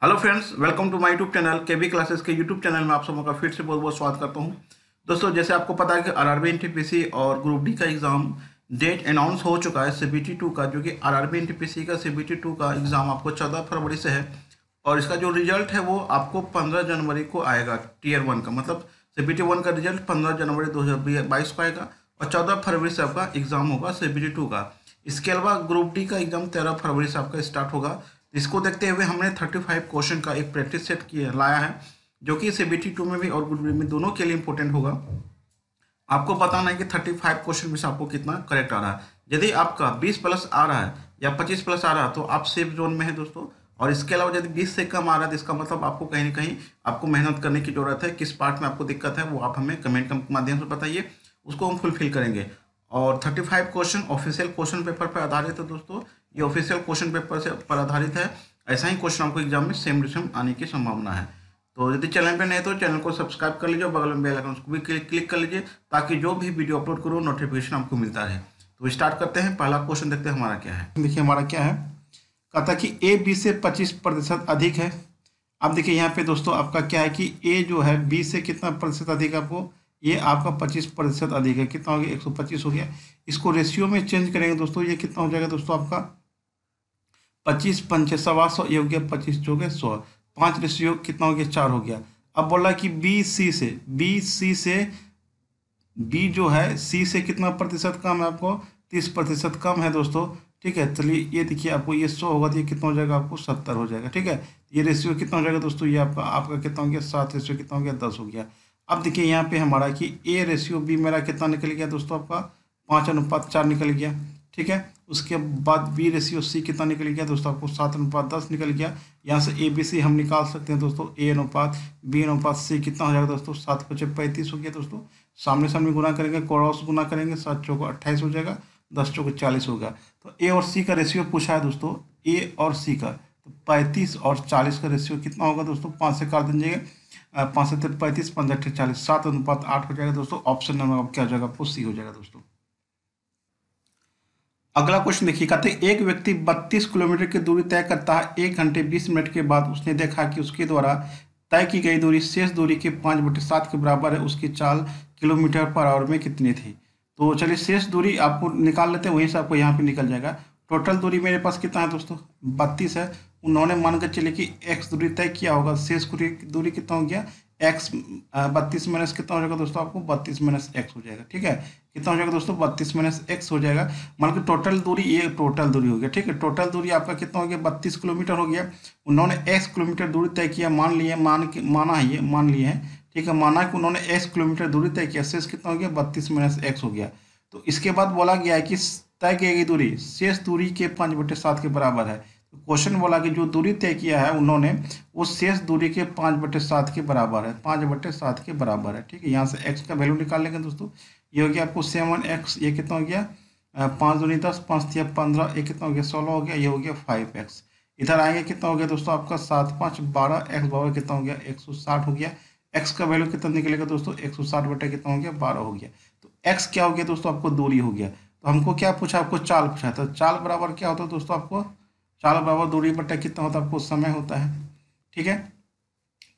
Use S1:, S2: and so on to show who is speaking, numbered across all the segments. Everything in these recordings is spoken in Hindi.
S1: Hello friends, welcome to my YouTube channel K B classes के यूट्यूब चैनल में आप सबों का फिर से बहुत बहुत स्वागत करता हूं। दोस्तों, जैसे आपको पता है कि आरआरबी एनटीपीसी और ग्रुप डी का एग्ज़ाम डेट अनाउंस हो चुका है सीबीटी 2 का, जो कि आरआरबी एनटीपीसी का सीबीटी 2 का एग्ज़ाम आपको 14 फरवरी से है। और इसका जो रिजल्ट है वो आपको 15 जनवरी को आएगा। टीयर 1 का मतलब सीबीटी 1 का रिजल्ट 15 जनवरी 2022 को आएगा और 14 फरवरी से आपका एग्ज़ाम होगा सीबीटी 2 का। इसके अलावा ग्रुप डी का एग्ज़ाम 13 फरवरी से आपका स्टार्ट होगा। इसको देखते हुए हमने 35 क्वेश्चन का एक प्रैक्टिस सेट किया लाया है, जो कि सीबीटी 2 में भी और ग्रुप डी में दोनों के लिए इंपॉर्टेंट होगा। आपको बताना है कि 35 क्वेश्चन में से आपको कितना करेक्ट आ रहा है। यदि आपका 20 प्लस आ रहा है या 25 प्लस आ रहा है तो आप सेफ जोन में है दोस्तों। और इसके अलावा यदि 20 से कम आ रहा है तो इसका मतलब आपको कहीं ना कहीं आपको मेहनत करने की जरूरत है। किस पार्ट में आपको दिक्कत है वो आप हमें कमेंट के माध्यम से बताइए, उसको हम फुलफिल करेंगे। और 35 क्वेश्चन ऑफिशियल क्वेश्चन पेपर पर आधारित है दोस्तों। ये ऑफिशियल क्वेश्चन पेपर से पर आधारित है। ऐसा ही क्वेश्चन आपको एग्जाम में सेम टू सेम आने की संभावना है। तो यदि चैनल पे नहीं तो चैनल को सब्सक्राइब कर लीजिए, बगल में बेल आइकन उसको भी क्लिक कर लीजिए, ताकि जो भी वीडियो अपलोड करो नोटिफिकेशन आपको मिलता रहे। तो स्टार्ट करते हैं। पहला क्वेश्चन देखते हैं हमारा क्या है। देखिए हमारा क्या है, कहता कि ए बी से 25% अधिक है। अब देखिए यहाँ पे दोस्तों आपका क्या है कि ए जो है बी से कितना प्रतिशत अधिक है, आपको ये आपका 25% अधिक है। कितना हो गया, 125 हो गया। इसको रेशियो में चेंज करेंगे दोस्तों, ये कितना हो जाएगा दोस्तों आपका 25 पंचे 125, ये हो गया 25 जो गया 100। 5 रेशियो कितना हो गया 4 हो गया। अब बोला कि बी सी से बी जो है सी से कितना प्रतिशत कम है, आपको 30% कम है दोस्तों। ठीक है, चलिए ये देखिए आपको ये 100 होगा तो ये कितना हो जाएगा, आपको 70 हो जाएगा। ठीक है, ये रेशियो कितना हो जाएगा दोस्तों, ये आपका आपका कितना हो गया 7 रेशियो कितना हो गया 10 हो गया। अब देखिए यहाँ पे हमारा कि ए रेशियो बी मेरा कितना निकल गया दोस्तों, आपका 5:4 निकल गया। ठीक है, उसके बाद बी रेशियो सी कितना निकल गया दोस्तों, आपको 7:10 निकल गया। यहाँ से ए बी सी हम निकाल सकते हैं दोस्तों। ए अनुपात बी अनुपात सी कितना हो जाएगा दोस्तों, 7×5 = 35 हो गया दोस्तों। सामने सामने गुना करेंगे, क्रॉस गुना करेंगे, 7×4 = 28 हो जाएगा, 10×4 = 40 होगा। तो ए और सी का रेशियो पूछा है दोस्तों, ए और सी का। तो 35 और 40 का रेशियो कितना होगा दोस्तों, 5 से काट दीजिएगा, 5 से 35, 5 × 40, 7:8 हो जाएगा दोस्तों। ऑप्शन नंबर क्या हो जाएगा, आपको सी हो जाएगा दोस्तों। अगला क्वेश्चन देखिए, कहते हैं एक व्यक्ति 32 किलोमीटर की दूरी तय करता है। 1 घंटे 20 मिनट के बाद उसने देखा कि उसके द्वारा तय की गई दूरी शेष दूरी के 5/7 के बराबर है। उसकी चाल किलोमीटर/आवर में कितनी थी। तो चलिए शेष दूरी आपको निकाल लेते हैं, वहीं से आपको यहाँ पे निकल जाएगा। टोटल दूरी मेरे पास कितना है दोस्तों, 32 है। उन्होंने मान कर चलिए कि एक्स दूरी तय किया होगा, शेष दूरी कितना हो गया एक्स। 32 माइनस कितना हो जाएगा दोस्तों, आपको 32 माइनस एक्स हो जाएगा। ठीक है, कितना हो जाएगा दोस्तों, 32 माइनस एक्स हो जाएगा। मान के टोटल दूरी, ये टोटल दूरी हो गया। ठीक है, टोटल दूरी आपका कितना हो गया, 32 किलोमीटर हो गया। उन्होंने एक्स किलोमीटर दूरी तय किया, मान लिए, माना है, ये मान लिए हैं। ठीक है, माना कि उन्होंने एक्स किलोमीटर दूरी तय किया, शेष कितना हो गया 32 माइनस एक्स हो गया। तो इसके बाद बोला गया है कि तय की गई दूरी शेष दूरी के 5/7 के बराबर है। तो क्वेश्चन बोला कि जो दूरी तय किया है उन्होंने, वो शेष दूरी के 5/7 के बराबर है, 5/7 के बराबर है। ठीक है, यहाँ से x का वैल्यू निकाल लेंगे दोस्तों। ये हो गया आपको 7x, ये कितना हो गया 5 दूनी 10, 5 या 15, ये कितना हो गया 16 हो गया। ये हो गया 5x। इधर आएंगे कितना हो गया दोस्तों, आपका 7 5 12, x बराबर कितना हो गया 160 हो गया। x का वैल्यू कितना निकलेगा दोस्तों, 160 कितना हो गया 12 हो गया। तो x क्या हो गया दोस्तों, आपको दूरी हो गया। तो हमको क्या पूछा, आपको चाल पूछा था। चाल बराबर क्या होता है दोस्तों, आपको चाल बराबर दूरी बटा कितना होता है, आपको समय होता है। ठीक है,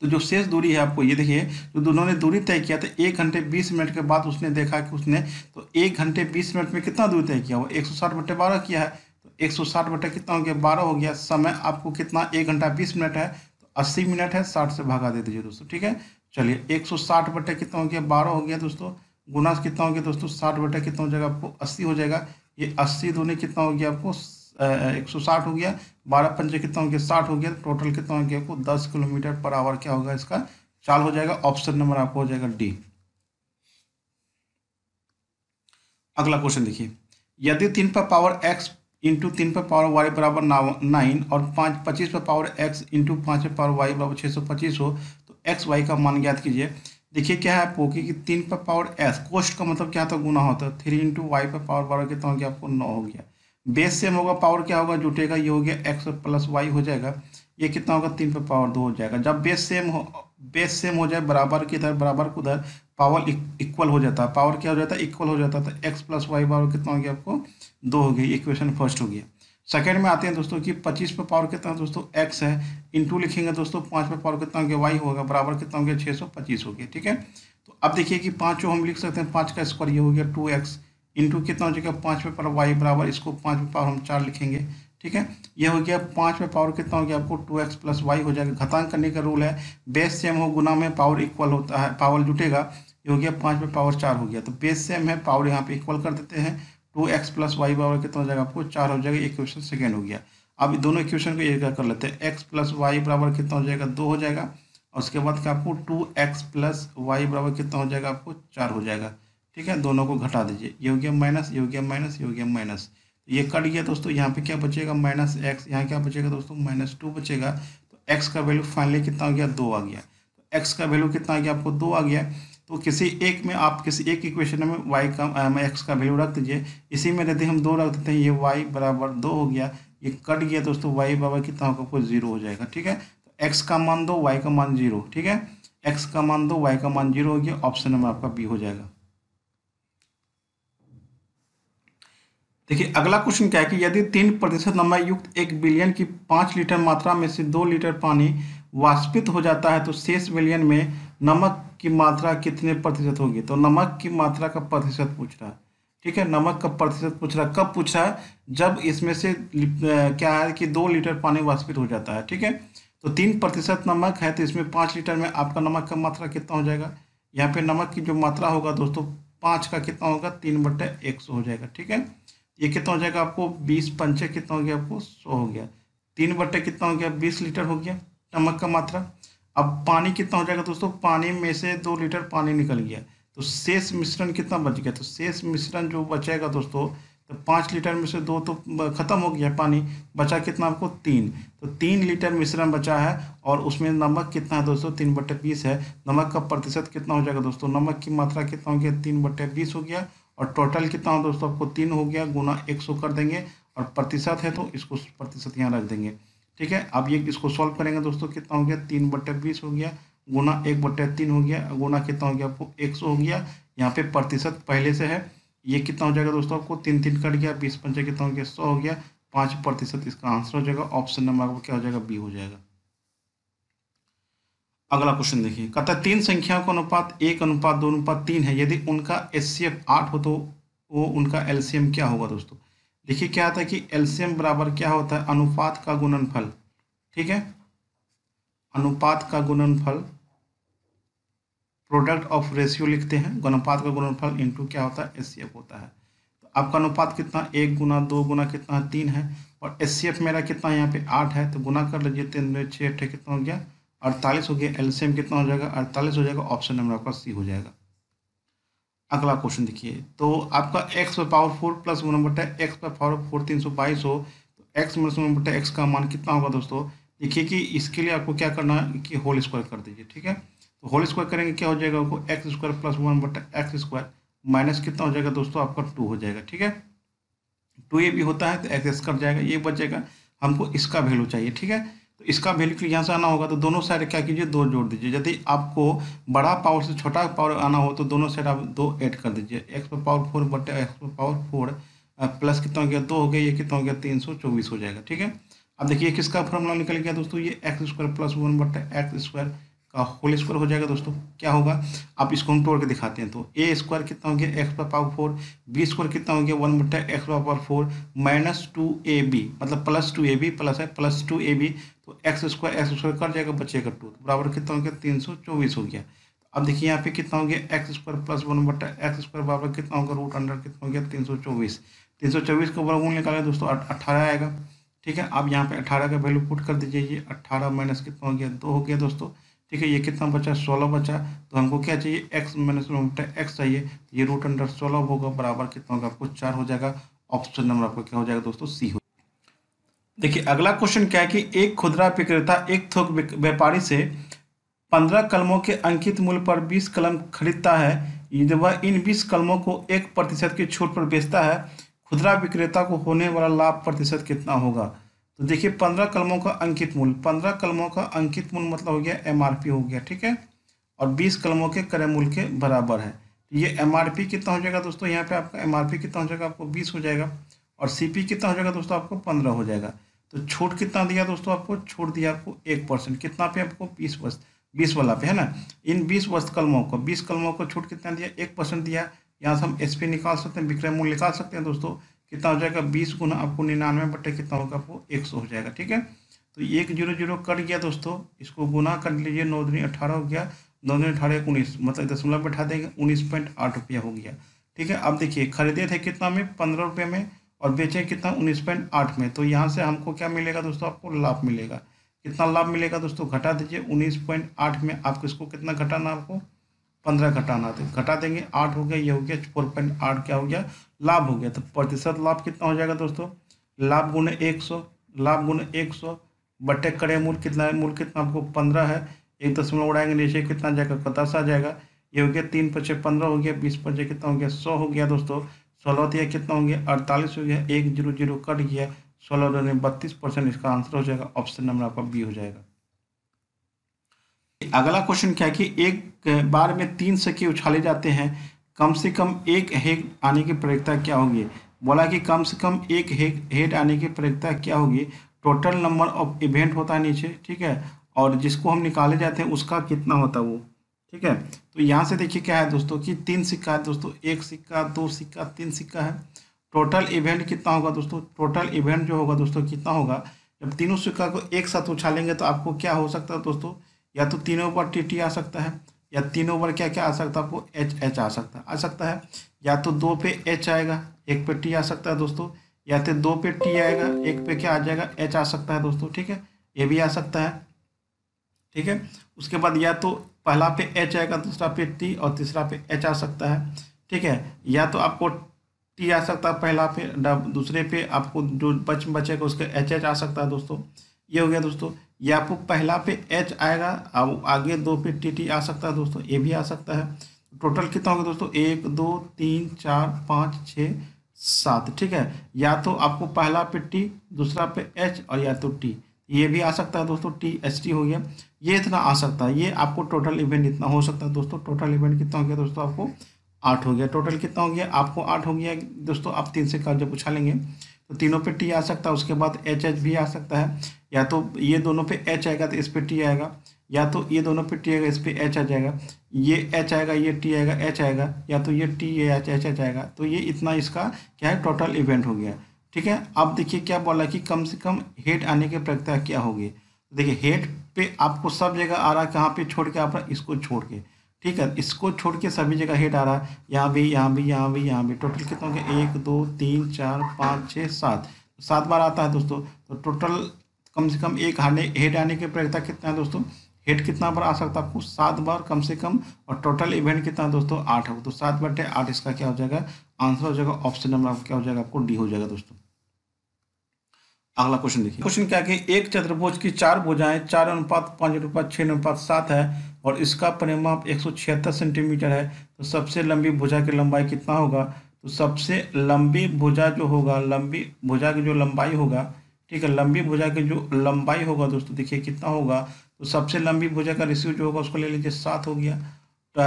S1: तो जो शेष दूरी है आपको ये देखिए, जो दोनों ने दूरी तय किया था 1 घंटे 20 मिनट के बाद उसने देखा कि उसने, तो 1 घंटे 20 मिनट में कितना दूरी तय किया, वो 160/12 किया है। तो 160 कितना हो गया 12 हो गया। समय आपको कितना 1 घंटा 20 मिनट है, तो 80 मिनट है, 60 से भागा दे दीजिए दोस्तों। ठीक है, चलिए 160 कितना हो गया 12 हो गया दोस्तों। गुना कितना हो गया दोस्तों, 60 कितना हो जाएगा आपको 80 हो जाएगा। ये 80 दूनी कितना हो गया आपको 160 हो गया। 12 पंजे कितना हो गया 60 हो गया। टोटल कितना हो गया आपको 10 किलोमीटर/आवर क्या होगा इसका चाल हो जाएगा। ऑप्शन नंबर आपको हो जाएगा डी। अगला क्वेश्चन देखिए, यदि 3 इंटू 3 बराबर 9 और 25 इंटू 5 625 हो, तो एक्स वाई का मान ज्ञात कीजिए। देखिए क्या है आपको कि 3 कोष्ट का मतलब क्या होता है, गुना होता है। 3 × y कितना हो गया आपको 9 हो गया। बेस सेम होगा, पावर क्या होगा जुटेगा, ये हो गया x + y हो जाएगा। ये कितना होगा 3 × 2 हो जाएगा। जब बेस सेम हो जाए, बराबर की इधर बराबर को उधर, पावर इक्वल हो जाता है। पावर क्या हो जाता है, इक्वल हो जाता है। तो x + y बराबर कितना हो गया आपको 2 हो गया। इक्वेशन फर्स्ट हो गया। सेकंड में आते हैं दोस्तों कि 25 पे पावर कितना दोस्तों x है, इंटू लिखेंगे दोस्तों 5 पे पावर कितना हो गया y होगा, बराबर कितना हो गया 625 हो गया। ठीक है, तो अब देखिए कि 5 हम लिख सकते हैं, 5 का स्क्वायर ये हो गया 2x, इंटू कितना हो जाएगा 5 पे पावर y, बराबर इसको 5 पे पावर हम 4 लिखेंगे। ठीक है, ये हो गया 5 पे पावर कितना हो गया आपको 2x प्लस वाई हो जाएगा। घातांक करने का रूल है, बेस सेम हो गुना में पावर इक्वल होता है, पावर जुटेगा। ये हो गया 5 पे पावर 4 हो गया, तो बेस सेम है, पावर यहाँ पे इक्वल कर देते हैं। 2x प्लस वाई बराबर कितना हो जाएगा आपको 4 हो जाएगा। ये इक्वेशन सेकेंड हो गया। अब दोनों इक्वेशन को एक कर लेते हैं, x प्लस वाई बराबर कितना हो जाएगा 2 हो जाएगा, और उसके बाद क्या आपको 2x प्लस वाई बराबर कितना हो जाएगा आपको 4 हो जाएगा। ठीक है, दोनों को घटा दीजिए, ये हो गया माइनस, ये हो गया माइनस, ये हो गया माइनस, ये कट गया दोस्तों। यहाँ पे क्या बचेगा माइनस एक्स, यहाँ क्या बचेगा दोस्तों -2 बचेगा। तो x का वैल्यू फाइनली कितना आ गया 2 आ गया। तो x का वैल्यू कितना आ गया आपको 2 आ गया। तो किसी एक में आप किसी एक इक्वेशन में y का x का वैल्यू रख दीजिए, इसी में यदि हम 2 रख देते हैं, ये y बराबर 2 हो गया, ये कट गया दोस्तों, y बराबर कितना होगा आपको 0 हो जाएगा। ठीक है, तो x का मान 2 y का मान 0। ठीक है, x का मान 2 y का मान 0 हो गया, ऑप्शन नंबर आपका बी हो जाएगा। देखिए अगला क्वेश्चन क्या है कि यदि 3% नमक युक्त 1 बिलियन की 5 लीटर मात्रा में से 2 लीटर पानी वाष्पित हो जाता है, तो शेष बिलियन में नमक की मात्रा कितने प्रतिशत होगी। तो नमक की मात्रा का प्रतिशत पूछ रहा है। ठीक है, नमक का प्रतिशत पूछ रहा है, कब पूछ रहा है, जब इसमें से क्या है कि 2 लीटर पानी वाष्पित हो जाता है। ठीक है, तो 3% नमक है, तो इसमें 5 लीटर में आपका नमक का मात्रा कितना हो जाएगा। यहाँ पे नमक की जो मात्रा होगा दोस्तों 5 का कितना होगा 3/100 हो जाएगा। ठीक है, ये कितना हो जाएगा आपको 20 पंचे कितना हो गया आपको 100 हो गया। 3/, कितना हो गया 20 लीटर हो गया नमक का मात्रा। अब पानी कितना हो जाएगा दोस्तों, पानी में से 2 लीटर पानी निकल गया, तो शेष मिश्रण कितना बच गया। तो शेष मिश्रण जो बचेगा दोस्तों, तो 5 लीटर में से 2 तो खत्म हो गया पानी, बचा कितना आपको 3। तो 3 लीटर मिश्रण बचा है, और उसमें नमक कितना है दोस्तों 3/20 है। नमक का प्रतिशत कितना हो जाएगा दोस्तों, नमक की मात्रा कितना हो गया 3/20 हो गया, और टोटल कितना हो दोस्तों आपको 3 हो गया, गुना 100 कर देंगे, और प्रतिशत है तो इसको प्रतिशत यहाँ रख देंगे। ठीक है, अब ये इसको सॉल्व करेंगे दोस्तों, कितना हो गया 3/20 हो गया, गुना 1/3 हो गया, गुना कितना हो गया आपको 100 हो गया। यहाँ पे प्रतिशत पहले से है, ये कितना हो जाएगा दोस्तों आपको 3 3 कट गया, 20 पंचे कितना हो गया 100 हो गया, 5% इसका आंसर हो जाएगा। ऑप्शन नंबर आपको क्या हो जाएगा बी हो जाएगा। अगला क्वेश्चन देखिए, कहता है 3 संख्याओं का अनुपात 1:2:3 है, यदि उनका HCF 8 हो तो वो उनका LCM क्या होगा दोस्तों। देखिए क्या आता है कि LCM बराबर क्या होता है, अनुपात का गुणनफल। ठीक है, अनुपात का गुणनफल, प्रोडक्ट ऑफ रेशियो लिखते हैं, अनुपात का गुणनफल इंटू क्या होता है HCF होता है। तो आपका अनुपात कितना 1 गुना 2 गुना कितना 3 है, और HCF मेरा कितना यहाँ पे 8 है, तो गुना कर लीजिए, 3 6 8 कितना हो गया 48 हो गया। LCM कितना हो जाएगा 48 हो जाएगा। ऑप्शन नंबर आपका सी हो जाएगा। अगला क्वेश्चन देखिए, तो आपका x⁴ प्लस 1/x⁴ 322 हो, तो x माइनस 1/x का मान कितना होगा दोस्तों। देखिए कि इसके लिए आपको क्या करना है कि होल स्क्वायर कर दीजिए। ठीक है, तो होल स्क्वायर करेंगे क्या हो जाएगा आपको x² प्लस 1/x² माइनस कितना हो जाएगा दोस्तों आपका 2 हो जाएगा। ठीक है, 2 ये भी होता है तो x कट जाएगा, ये बच जाएगा, हमको इसका वैल्यू चाहिए। ठीक है, तो इसका वैल्यू के लिए यहाँ से आना होगा, तो दोनों साइड क्या कीजिए 2 जोड़ दीजिए। यदि आपको बड़ा पावर से छोटा पावर आना हो तो दोनों साइड आप 2 ऐड कर दीजिए, x⁴ प्लस कितना हो गया 2 हो गया, ये कितना हो गया 324 हो जाएगा। ठीक है, अब देखिए किसका फॉर्मूला निकल गया दोस्तों, ये x² प्लस 1/x² का होल स्क्वायर हो जाएगा दोस्तों। क्या होगा, आप इसको हम तोड़ के दिखाते हैं, तो a² कितना हो गया x⁴, b² कितना हो गया 1/x⁴ माइनस 2ab, मतलब प्लस 2ab प्लस है प्लस 2ab, तो x² कर जाएगा, बचेगा 2, तो बराबर कितना हो गया 324 हो गया। अब देखिए यहाँ पे कितना हो गया x² प्लस 1/x² बराबर कितना होगा √अंडर कितना हो गया 324। 324 का वर्गमूल निकालें दोस्तों 18 आएगा। ठीक है, अब यहाँ पे 18 का वैल्यू पुट कर दीजिए, ये 18 माइनस कितना हो गया 2 हो गया दोस्तों। ठीक है, ये कितना बचा 16 बचा, तो हमको क्या चाहिए x माइनस x चाहिए, तो ये √16 होगा, बराबर कितना होगा आपको 4 हो जाएगा। ऑप्शन नंबर आपको क्या हो जाएगा दोस्तों सी हो। देखिए अगला क्वेश्चन क्या है कि एक खुदरा विक्रेता एक थोक व्यापारी से 15 कलमों के अंकित मूल्य पर 20 कलम खरीदता है, यदि वह इन 20 कलमों को 1% की छूट पर बेचता है, खुदरा विक्रेता को होने वाला लाभ प्रतिशत कितना होगा। तो देखिए 15 कलमों का अंकित मूल्य, 15 कलमों का अंकित मूल्य मतलब हो गया MRP हो गया। ठीक है, और 20 कलमों के क्रय मूल्य के बराबर है, ये MRP कितना हो जाएगा दोस्तों, यहाँ पे आपका MRP कितना हो जाएगा आपको 20 हो जाएगा, और CP कितना हो जाएगा दोस्तों, आपको 15 हो जाएगा। तो छूट कितना दिया दोस्तों, आपको छूट दिया आपको 1%। कितना पे आपको, 20 वाला पे है ना। इन 20 कलमों को छूट कितना दिया, 1% दिया। यहाँ से हम SP निकाल सकते हैं, विक्रय मूल्य निकाल सकते हैं दोस्तों। कितना हो जाएगा, 20 गुना आपको 99 बटे कितना होगा, आपको 100 हो जाएगा। ठीक है, तो 100 कट गया दोस्तों, इसको गुना कर लीजिए, 9 दूनी 18 हो गया, 9 दूनी 18 19, मतलब दशमलव बैठा देंगे, 19.8 रुपया हो गया। ठीक है, अब देखिए खरीदे थे कितना में, 15 रुपये में, और बेचे कितना, 19.8 में। तो यहाँ से हमको क्या मिलेगा दोस्तों, आपको लाभ मिलेगा। कितना लाभ मिलेगा दोस्तों, घटा दीजिए, 19.8 में आपको इसको कितना घटाना, आपको 15 घटाना। तो घटा देंगे, 8 हो गया, ये हो गया 4.8, क्या हो गया, लाभ हो गया। तो प्रतिशत लाभ कितना हो जाएगा दोस्तों, लाभ गुणे 100, लाभ गुणे 100 बटे क्रय मूल्य कितना है, मूल्य कितना आपको 15 है, एक दशमलव उड़ाएंगे नीचे, कितना जाएगा, 10 आ जाएगा। ये हो गया 3 पचे 15 हो गया, 20 पचे कितना हो गया, 100 हो गया दोस्तों। 16 दिया कितना हो गया, 48 हो गया, 100 कट गया, 16 ने 32%। इसका आंसर हो जाएगा ऑप्शन नंबर आपका बी हो जाएगा। अगला क्वेश्चन क्या है कि एक बार में 3 सिक्के उछाले जाते हैं, कम से कम एक हेड आने की प्रयोगता क्या होगी। बोला कि कम से कम एक हेड आने की प्रयोगता क्या होगी। टोटल नंबर ऑफ इवेंट होता है नीचे, ठीक है, और जिसको हम निकाले जाते हैं उसका कितना होता है वो। ठीक है, तो यहाँ से देखिए क्या है दोस्तों कि 3 सिक्का है दोस्तों, 1 सिक्का, 2 सिक्का, 3 सिक्का है। टोटल इवेंट कितना होगा दोस्तों, टोटल इवेंट जो होगा दोस्तों कितना होगा, जब तीनों सिक्का को एक साथ उछालेंगे तो आपको क्या हो सकता है दोस्तों, या तो तीनों पर TT आ सकता है, या तीनों पर क्या क्या आ सकता है, आपको H आ सकता है, या तो 2 पे H आएगा, 1 पे T आ सकता है दोस्तों, या तो 2 पे T आएगा, 1 पे क्या आ जाएगा, H आ सकता है दोस्तों। ठीक है, ये भी आ सकता है। ठीक है, उसके बाद या तो पहला पे H आएगा, दूसरा पे T, और तीसरा पे H आ सकता है। ठीक है, या तो आपको T आ सकता है पहला पे, दूसरे पे आपको जो बचेगा उसका HH आ सकता है दोस्तों। ये हो गया दोस्तों, या आपको पहला पे H आएगा, अब आगे 2 पे TT आ सकता है दोस्तों, ये भी आ सकता है। टोटल कितना होगा दोस्तों, 1 2 3 4 5 6 7। ठीक है, या तो आपको पहला पे T, दूसरा पे H, और या तो T, ये भी आ सकता है दोस्तों, THT हो गया। ये इतना आ सकता है, ये आपको टोटल इवेंट इतना हो सकता है दोस्तों। टोटल इवेंट कितना हो गया दोस्तों, आपको 8 हो गया। टोटल कितना हो गया, आपको 8 हो गया दोस्तों। आप 3 से का जब उछालेंगे तो तीनों पे T आ सकता है, उसके बाद HH भी आ सकता है, या तो ये दोनों पे H आएगा तो इस पे T आएगा, या तो ये दोनों पे T आएगा, इस पे H आ जाएगा, ये H आएगा, ये T आएगा, H आएगा, या तो ये T ये H आएगा। तो ये इतना इसका क्या है, टोटल इवेंट हो गया। ठीक है, अब देखिए क्या बोला कि कम से कम हेड आने की प्रक्रिया क्या होगी। देखिए हेड पे आपको सब जगह आ रहा है, कहाँ पे छोड़ के आ रहा है, इसको छोड़ के। ठीक है, इसको छोड़ के सभी जगह हेड आ रहा है, यहाँ भी, यहाँ भी, यहाँ भी, यहाँ भी। टोटल कितना हो गया, 1 2 3 4 5 6 7, 7 बार आता है दोस्तों। तो टोटल कम से कम एक हेड आने की प्रक्रिया कितना है दोस्तों, हेड कितना बार आ सकता है आपको, 7 बार कम से कम। और टोटल इवेंट कितना है दोस्तों, 8 हो। तो 7 बटे 8 इसका क्या हो जाएगा, आंसर हो जाएगा ऑप्शन नंबर आपको क्या हो जाएगा, आपको डी हो जाएगा दोस्तों। अगला क्वेश्चन देखिए, क्वेश्चन क्या है कि एक चतुर्भुज की 4 भुजाएं 4:5:6:6 है, और इसका परिमाप 176 सेंटीमीटर है। तो सबसे लंबी भुजा की लंबाई कितना होगा। तो सबसे लंबी भुजा जो होगा, लंबी भुजा की जो लंबाई होगा, ठीक है, लंबी भुजा की जो लंबाई होगा दोस्तों, देखिए कितना होगा। तो सबसे लंबी भुजा का रेशियो जो होगा उसको ले लीजिए 7 हो गया। तो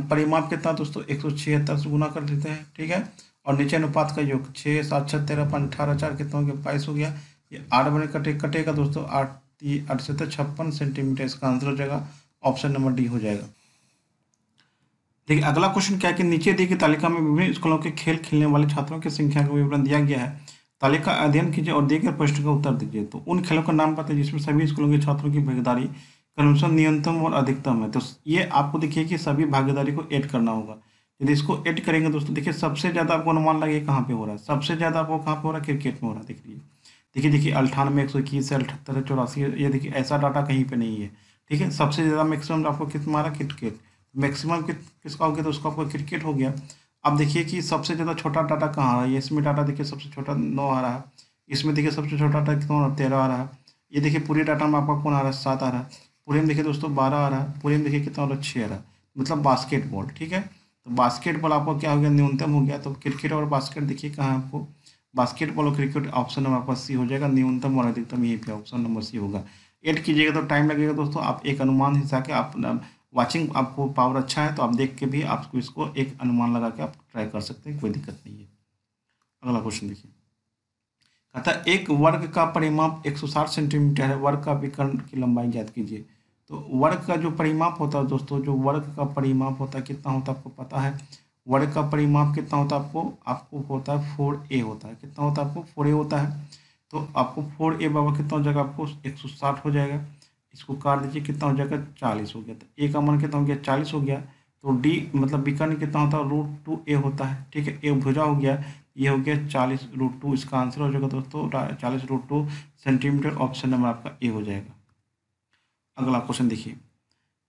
S1: परिमाप कितना दोस्तों, 176 से गुना कर देते हैं। ठीक है, और नीचे अनुपात का योग 6 7 6 13 5 18 4 कितना हो गया, 22 हो गया। ये 8 बने कटेगा दोस्तों, 8 8 7 56 सेंटीमीटर। इसका आंसर हो जाएगा ऑप्शन नंबर डी हो जाएगा। देखिए अगला क्वेश्चन क्या है कि नीचे दी गई तालिका में विभिन्न स्कूलों के खेल खेलने वाले छात्रों की संख्या का विवरण दिया गया है। तालिका अध्ययन कीजिए और दिए गए प्रश्न का उत्तर दीजिए। तो उन खेलों का नाम बताइए जिसमें सभी स्कूलों के छात्रों की भागीदारी क्रमशः न्यूनतम और अधिकतम है। तो ये आपको देखिए कि सभी भागीदारी को ऐड करना होगा। यदि इसको ऐड करेंगे दोस्तों, देखिए सबसे ज़्यादा आपको अनुमान लगे कहाँ पे हो रहा है, सबसे ज़्यादा आपको कहाँ पे हो रहा है, क्रिकेट में हो रहा है। देख लीजिए, देखिए 98 121 है, 78 है, 84 है। ये देखिए ऐसा डाटा कहीं पे नहीं है। ठीक है, सबसे ज़्यादा मैक्सिमम आपको कितना मारा, क्रिकेट। मैक्सिमम किसका हो गया, तो उसका आपको क्रिकेट हो गया। अब देखिए कि सबसे ज़्यादा छोटा डाटा कहाँ आ रहा है, इसमें डाटा देखिए सबसे छोटा 9 आ रहा है। इसमें देखिए सबसे छोटा डाटा कितना आ रहा है, 13 आ रहा है। ये देखिए पूरे डाटा में आपका कौन आ रहा है, 7 आ रहा है। पूरे में देखिए दोस्तों 12 आ रहा है। पूरे में देखिए कितना आ रहा है, 6 आ रहा है। मतलब बास्केटबॉल। ठीक है, तो बास्केटबॉल आपको क्या हो गया, न्यूनतम हो गया। तो क्रिकेट और बास्केट देखिए कहाँ है आपको, बास्केटबॉल और क्रिकेट ऑप्शन नंबर आपका सी हो जाएगा। न्यूनतम और अधिकतम यहीं पे ऑप्शन नंबर सी होगा। ऐड कीजिएगा तो टाइम लगेगा दोस्तों। आप एक अनुमान हिसाब के आप वाचिंग आपको पावर अच्छा है तो आप देख के भी आपको इसको एक अनुमान लगा के आप ट्राई कर सकते हैं, कोई दिक्कत नहीं है। अगला क्वेश्चन देखिए, कहता है एक वर्ग का परिमाप 160 सेंटीमीटर है, वर्ग का विकर्ण की लंबाई ज्ञात कीजिए। तो वर्ग का जो परिमाप होता है दोस्तों, जो वर्ग का परिमाप होता है कितना होता है आपको पता है। वर्ग का परिमाप कितना होता है आपको होता है 4a होता है। कितना होता है आपको 4a होता है। तो आपको 4a बराबर कितना हो जाएगा आपको 160 हो जाएगा। इसको काट दीजिए, कितना हो जाएगा 40 हो गया। तो a का मान कितना हो गया 40 हो गया। तो d मतलब विकर्ण कितना होता है √2a होता है। ठीक है, a भुजा हो गया, ये हो गया 40√2। इसका आंसर हो जाएगा दोस्तों 40√2 सेंटीमीटर। ऑप्शन नंबर आपका ए हो जाएगा। अगला क्वेश्चन देखिए,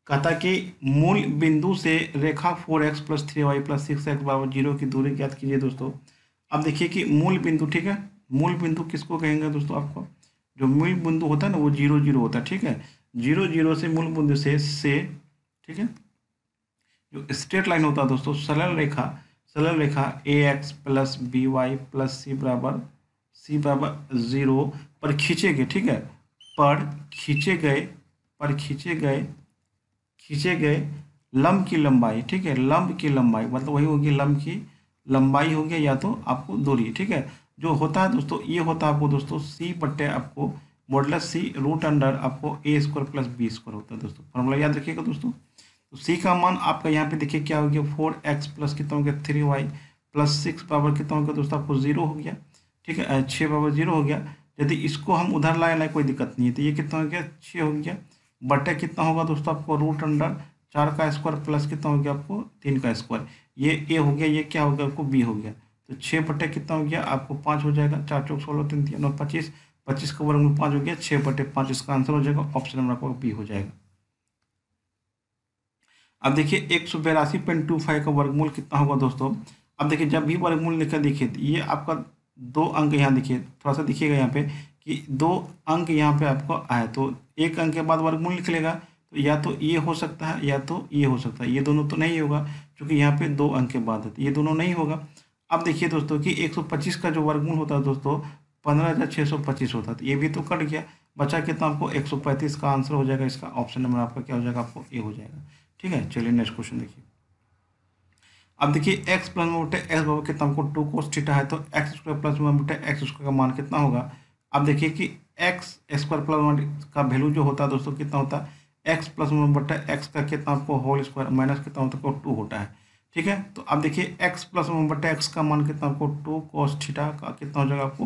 S1: कहता कि मूल बिंदु से रेखा 4x + 3y + 6x = 0 की दूरी ज्ञात कीजिए दोस्तों। अब देखिए कि मूल बिंदु, ठीक है, मूल बिंदु किसको कहेंगे दोस्तों, आपको जो मूल बिंदु होता है ना वो 0 0 होता है। ठीक है, 0 0 से मूल बिंदु से ठीक है, जो स्ट्रेट लाइन होता है दोस्तों, सरल रेखा ax + by + c बराबर 0 पर खींचे गए। ठीक है, पर खींचे गए लंब की लंबाई। ठीक है, लंब की लंबाई मतलब वही होगी, लंब की लंबाई हो गया या तो आपको दूरी। ठीक है, जो होता है दोस्तों ये होता है आपको दोस्तों c बट्टे आपको मॉडुलस c √अंडर आपको a² + b² होता है दोस्तों। फॉर्मूला याद रखिएगा दोस्तों। तो c का मान आपका यहाँ पे देखिए क्या हो गया 4x + कितना हो गया 3y + 6 बराबर कितना हो गया दोस्तों आपको 0 हो गया। ठीक है, 6 बराबर 0 हो गया। यदि इसको हम उधर लाए कोई दिक्कत नहीं है। तो ये कितना हो गया 6 हो गया, बटे कितना होगा दोस्तों आपको √अंडर 4 का स्क्वायर प्लस कितना हो गया आपको 3 का स्क्वायर। ये ए हो गया, ये क्या हो गया आपको बी हो गया। तो 6 बटे कितना हो गया आपको 5 हो जाएगा। 4 चौक 16 3 3 9 25, 25 का वर्गमूल 5 हो गया, 6 बटे 5 इसका आंसर हो जाएगा। ऑप्शन नंबर आपका बी हो जाएगा। अब देखिए 182.25 का वर्गमूल कितना होगा दोस्तों। अब देखिए जब भी वर्गमूल लिखा देखिए ये आपका 2 अंक यहाँ देखिए, थोड़ा सा दिखिएगा यहाँ पे कि 2 अंक यहाँ पे आपको आए, तो 1 अंक के बाद वर्गमूल लिख लेगा। तो या तो ये हो सकता है या तो ये हो सकता है, ये दोनों तो नहीं होगा क्योंकि यहाँ पे 2 अंक के बाद है, तो ये दोनों नहीं होगा। अब देखिए दोस्तों कि 125 का जो वर्गमूल होता है दोस्तों 15,625 होता है, तो ये भी तो कट गया, बचा कितना आपको 135 का आंसर हो जाएगा। इसका ऑप्शन नंबर आपका क्या हो जाएगा आपको ए हो जाएगा। ठीक है, चलिए नेक्स्ट क्वेश्चन देखिए। अब देखिए x + 1/x बराबर कितना हमको 2 cos थीटा है, तो x² + 1/x² का मान कितना होगा। अब देखिए कि x² + 1 का वैल्यू जो होता है दोस्तों कितना होता है x + 1/x का कितना आपको होल स्क्वायर माइनस कितना होता है 2 होता है। ठीक है, तो अब देखिए x + 1/x का मान कितना आपको 2 cos थीटा का कितना हो जाएगा आपको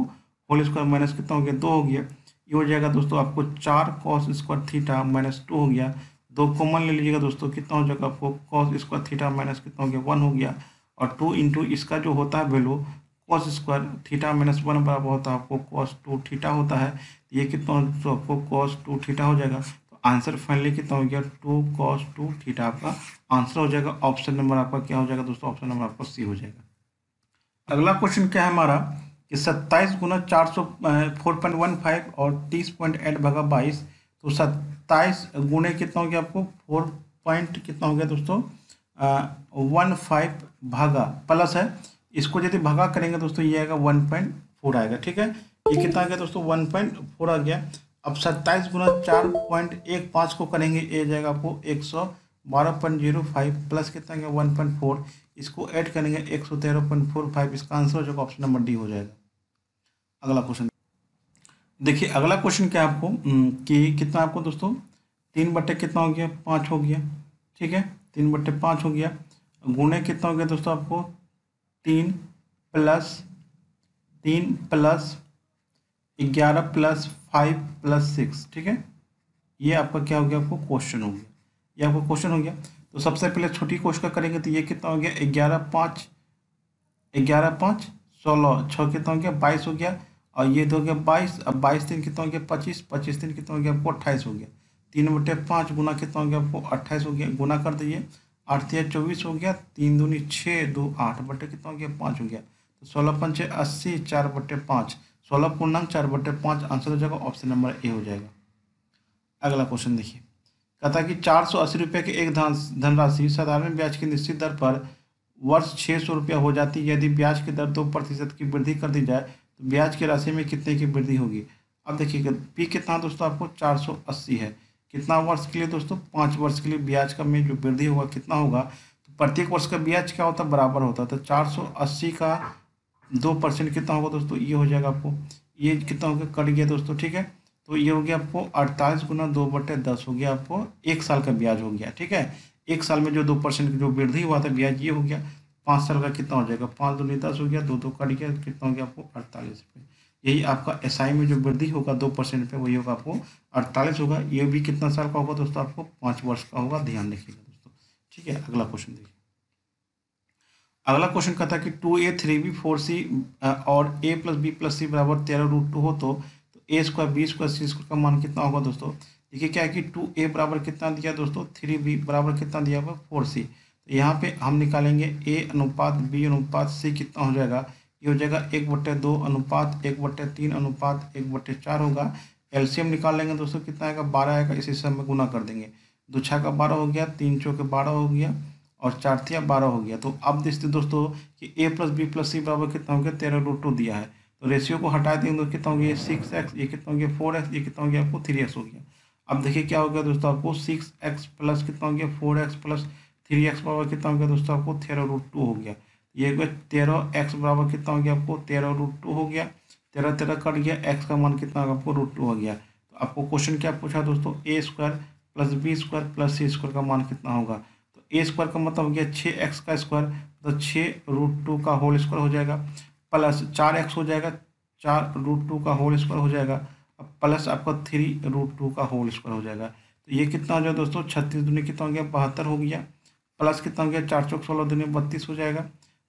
S1: होल स्क्वायर माइनस कितना हो गया 2 हो गया। ये हो जाएगा दोस्तों आपको 4 cos² थीटा माइनस 2 हो गया। 2 कॉमन ले लीजिएगा दोस्तों, कितना हो जाएगा आपको cos² थीटा माइनस कितना हो गया 1 हो गया। और 2 इंटू इसका जो होता है वैल्यू cos² थीटा माइनस 1 बराबर होता है आपको cos2 थीटा होता है। ये कितना तो आपको cos2 थीटा हो जाएगा। तो आंसर फाइनली कितना हो गया 2 cos2 थीटा आपका आंसर हो जाएगा। ऑप्शन नंबर आपका क्या हो जाएगा दोस्तों, ऑप्शन नंबर आपका सी हो जाएगा। अगला क्वेश्चन क्या है हमारा कि 27 गुना 400 4.15 और 30.8 भागा 22, तो 27 गुणे कितना हो गया आपको 4 पॉइंट कितना हो गया दोस्तों 15 भागा प्लस है, इसको यदि भागा करेंगे दोस्तों ये आएगा 1.4 आएगा। ठीक है, ये कितना आ गया दोस्तों 1.4 आ गया। अब 27 गुना 4.15 को करेंगे ये जाएगा आपको 112.05 प्लस कितना गया 1.4, इसको ऐड करेंगे 113.45, इसका आंसर हो जाएगा ऑप्शन नंबर डी हो जाएगा। अगला क्वेश्चन देखिए, अगला क्वेश्चन क्या है आपको कि कितना आपको दोस्तों 3 बटे कितना हो गया 5 हो गया। ठीक है, 3 बटे 5 हो गया, गुणे कितना हो गया दोस्तों आपको 3 प्लस 11 प्लस 5 प्लस 6। ठीक है, ये आपका क्या हो गया आपको क्वेश्चन हो गया, ये आपका क्वेश्चन हो गया। तो सबसे पहले छोटी कोश का करेंगे तो ये कितना हो गया 11 5 16, 6 कितना हो गया 22 हो गया, और ये तो हो गया 22। अब 22 3 कितना हो गया 25, 25 3 कितना हो गया आपको 28 हो गया। 3 बटे 5 गुना कितना हो गया आपको 28 हो गया, गुना कर दीजिए 8 3 24 हो गया, 3 दूनी 6 2 8 बटे कितना हो गया 5 हो गया। तो 16 5 80, 4 बटे 5 16 पूर्णांक 4 बटे 5 आंसर हो जाएगा, ऑप्शन नंबर ए हो जाएगा। अगला क्वेश्चन देखिए, कहता है कि 480 रुपये की एक धनराशि साधारण ब्याज की निश्चित दर पर वर्ष 600 रुपया हो जाती है। यदि ब्याज की दर 2% की वृद्धि कर दी जाए तो ब्याज की राशि में कितने की वृद्धि होगी। अब देखिएगा पी कितना दोस्तों आपको 480 है, कितना वर्ष के लिए दोस्तों 5 वर्ष के लिए ब्याज का में जो वृद्धि होगा कितना होगा, तो प्रत्येक वर्ष का ब्याज क्या होता है बराबर होता है। तो 480 का 2% कितना होगा दोस्तों, ये हो जाएगा आपको ये कितना हो गया, कट गया दोस्तों, ठीक है। तो ये हो गया आपको 48 गुना 2/10 हो गया, आपको 1 साल का ब्याज हो गया, ठीक है। 1 साल में जो 2% की जो वृद्धि हुआ था ब्याज, ये हो गया। 5 साल का कितना हो जाएगा, 5 दूनी 10 हो गया, 2 कट गया, कितना हो गया आपको 48 रुपये। यही आपका एसआई में जो वृद्धि होगा 2% पे, वही होगा आपको 48 होगा। ये भी कितना साल का होगा दोस्तों, आपको 5 वर्ष का होगा, ध्यान रखिएगा दोस्तों, ठीक है। अगला क्वेश्चन देखिए। अगला क्वेश्चन कहता है कि 2a 3b 4c और a + b + c बराबर 13√2 हो तो a² b² c² का मान कितना होगा दोस्तों। देखिए क्या है कि 2a बराबर कितना दिया दोस्तों, 3b बराबर कितना दिया हुआ 4c। तो यहाँ पे हम निकालेंगे a अनुपात b अनुपात c कितना हो जाएगा, ये हो जाएगा 1/2 अनुपात 1/3 अनुपात 1/4 होगा। एलसीएम निकाल लेंगे दोस्तों, कितना आएगा 12 आएगा, इसी से हम गुना कर देंगे। 2 छः का 12 हो गया, 3 चौके 12 हो गया और 4 तिया 12 हो गया। तो अब देखते दोस्तों कि a + b + c बराबर कितना हो गया, 13√2 दिया है। तो रेशियो को हटा देंगे तो कितना हो गया 6x, ये कितना हो गया 4x, ये कितना हो गया आपको 3x हो गया। अब देखिए क्या हो गया दोस्तों, आपको 6x प्लस कितना हो गया 4x प्लस 3x बराबर कितना हो गया दोस्तों, आपको 13√2 हो गया। ये हो गया 13x बराबर कितना हो गया आपको 13√2 हो गया। 13 13 कट गया, x का मान कितना आपको √2 हो गया। तो आपको क्वेश्चन क्या पूछा दोस्तों, a² + b² + c² का मान कितना होगा। तो a² का मतलब हो गया 6x का स्क्वायर, तो 6√2 का होल स्क्वायर हो जाएगा, प्लस 4x हो जाएगा, 4√2 का होल स्क्वायर हो जाएगा, अब प्लस आपका 3√2 का होल स्क्वायर हो जाएगा। तो ये कितना हो जाएगा दोस्तों, 36 दूनी कितना हो गया 72 हो गया, प्लस कितना हो गया 4 चौक 16 दूनी 32 हो जाएगा,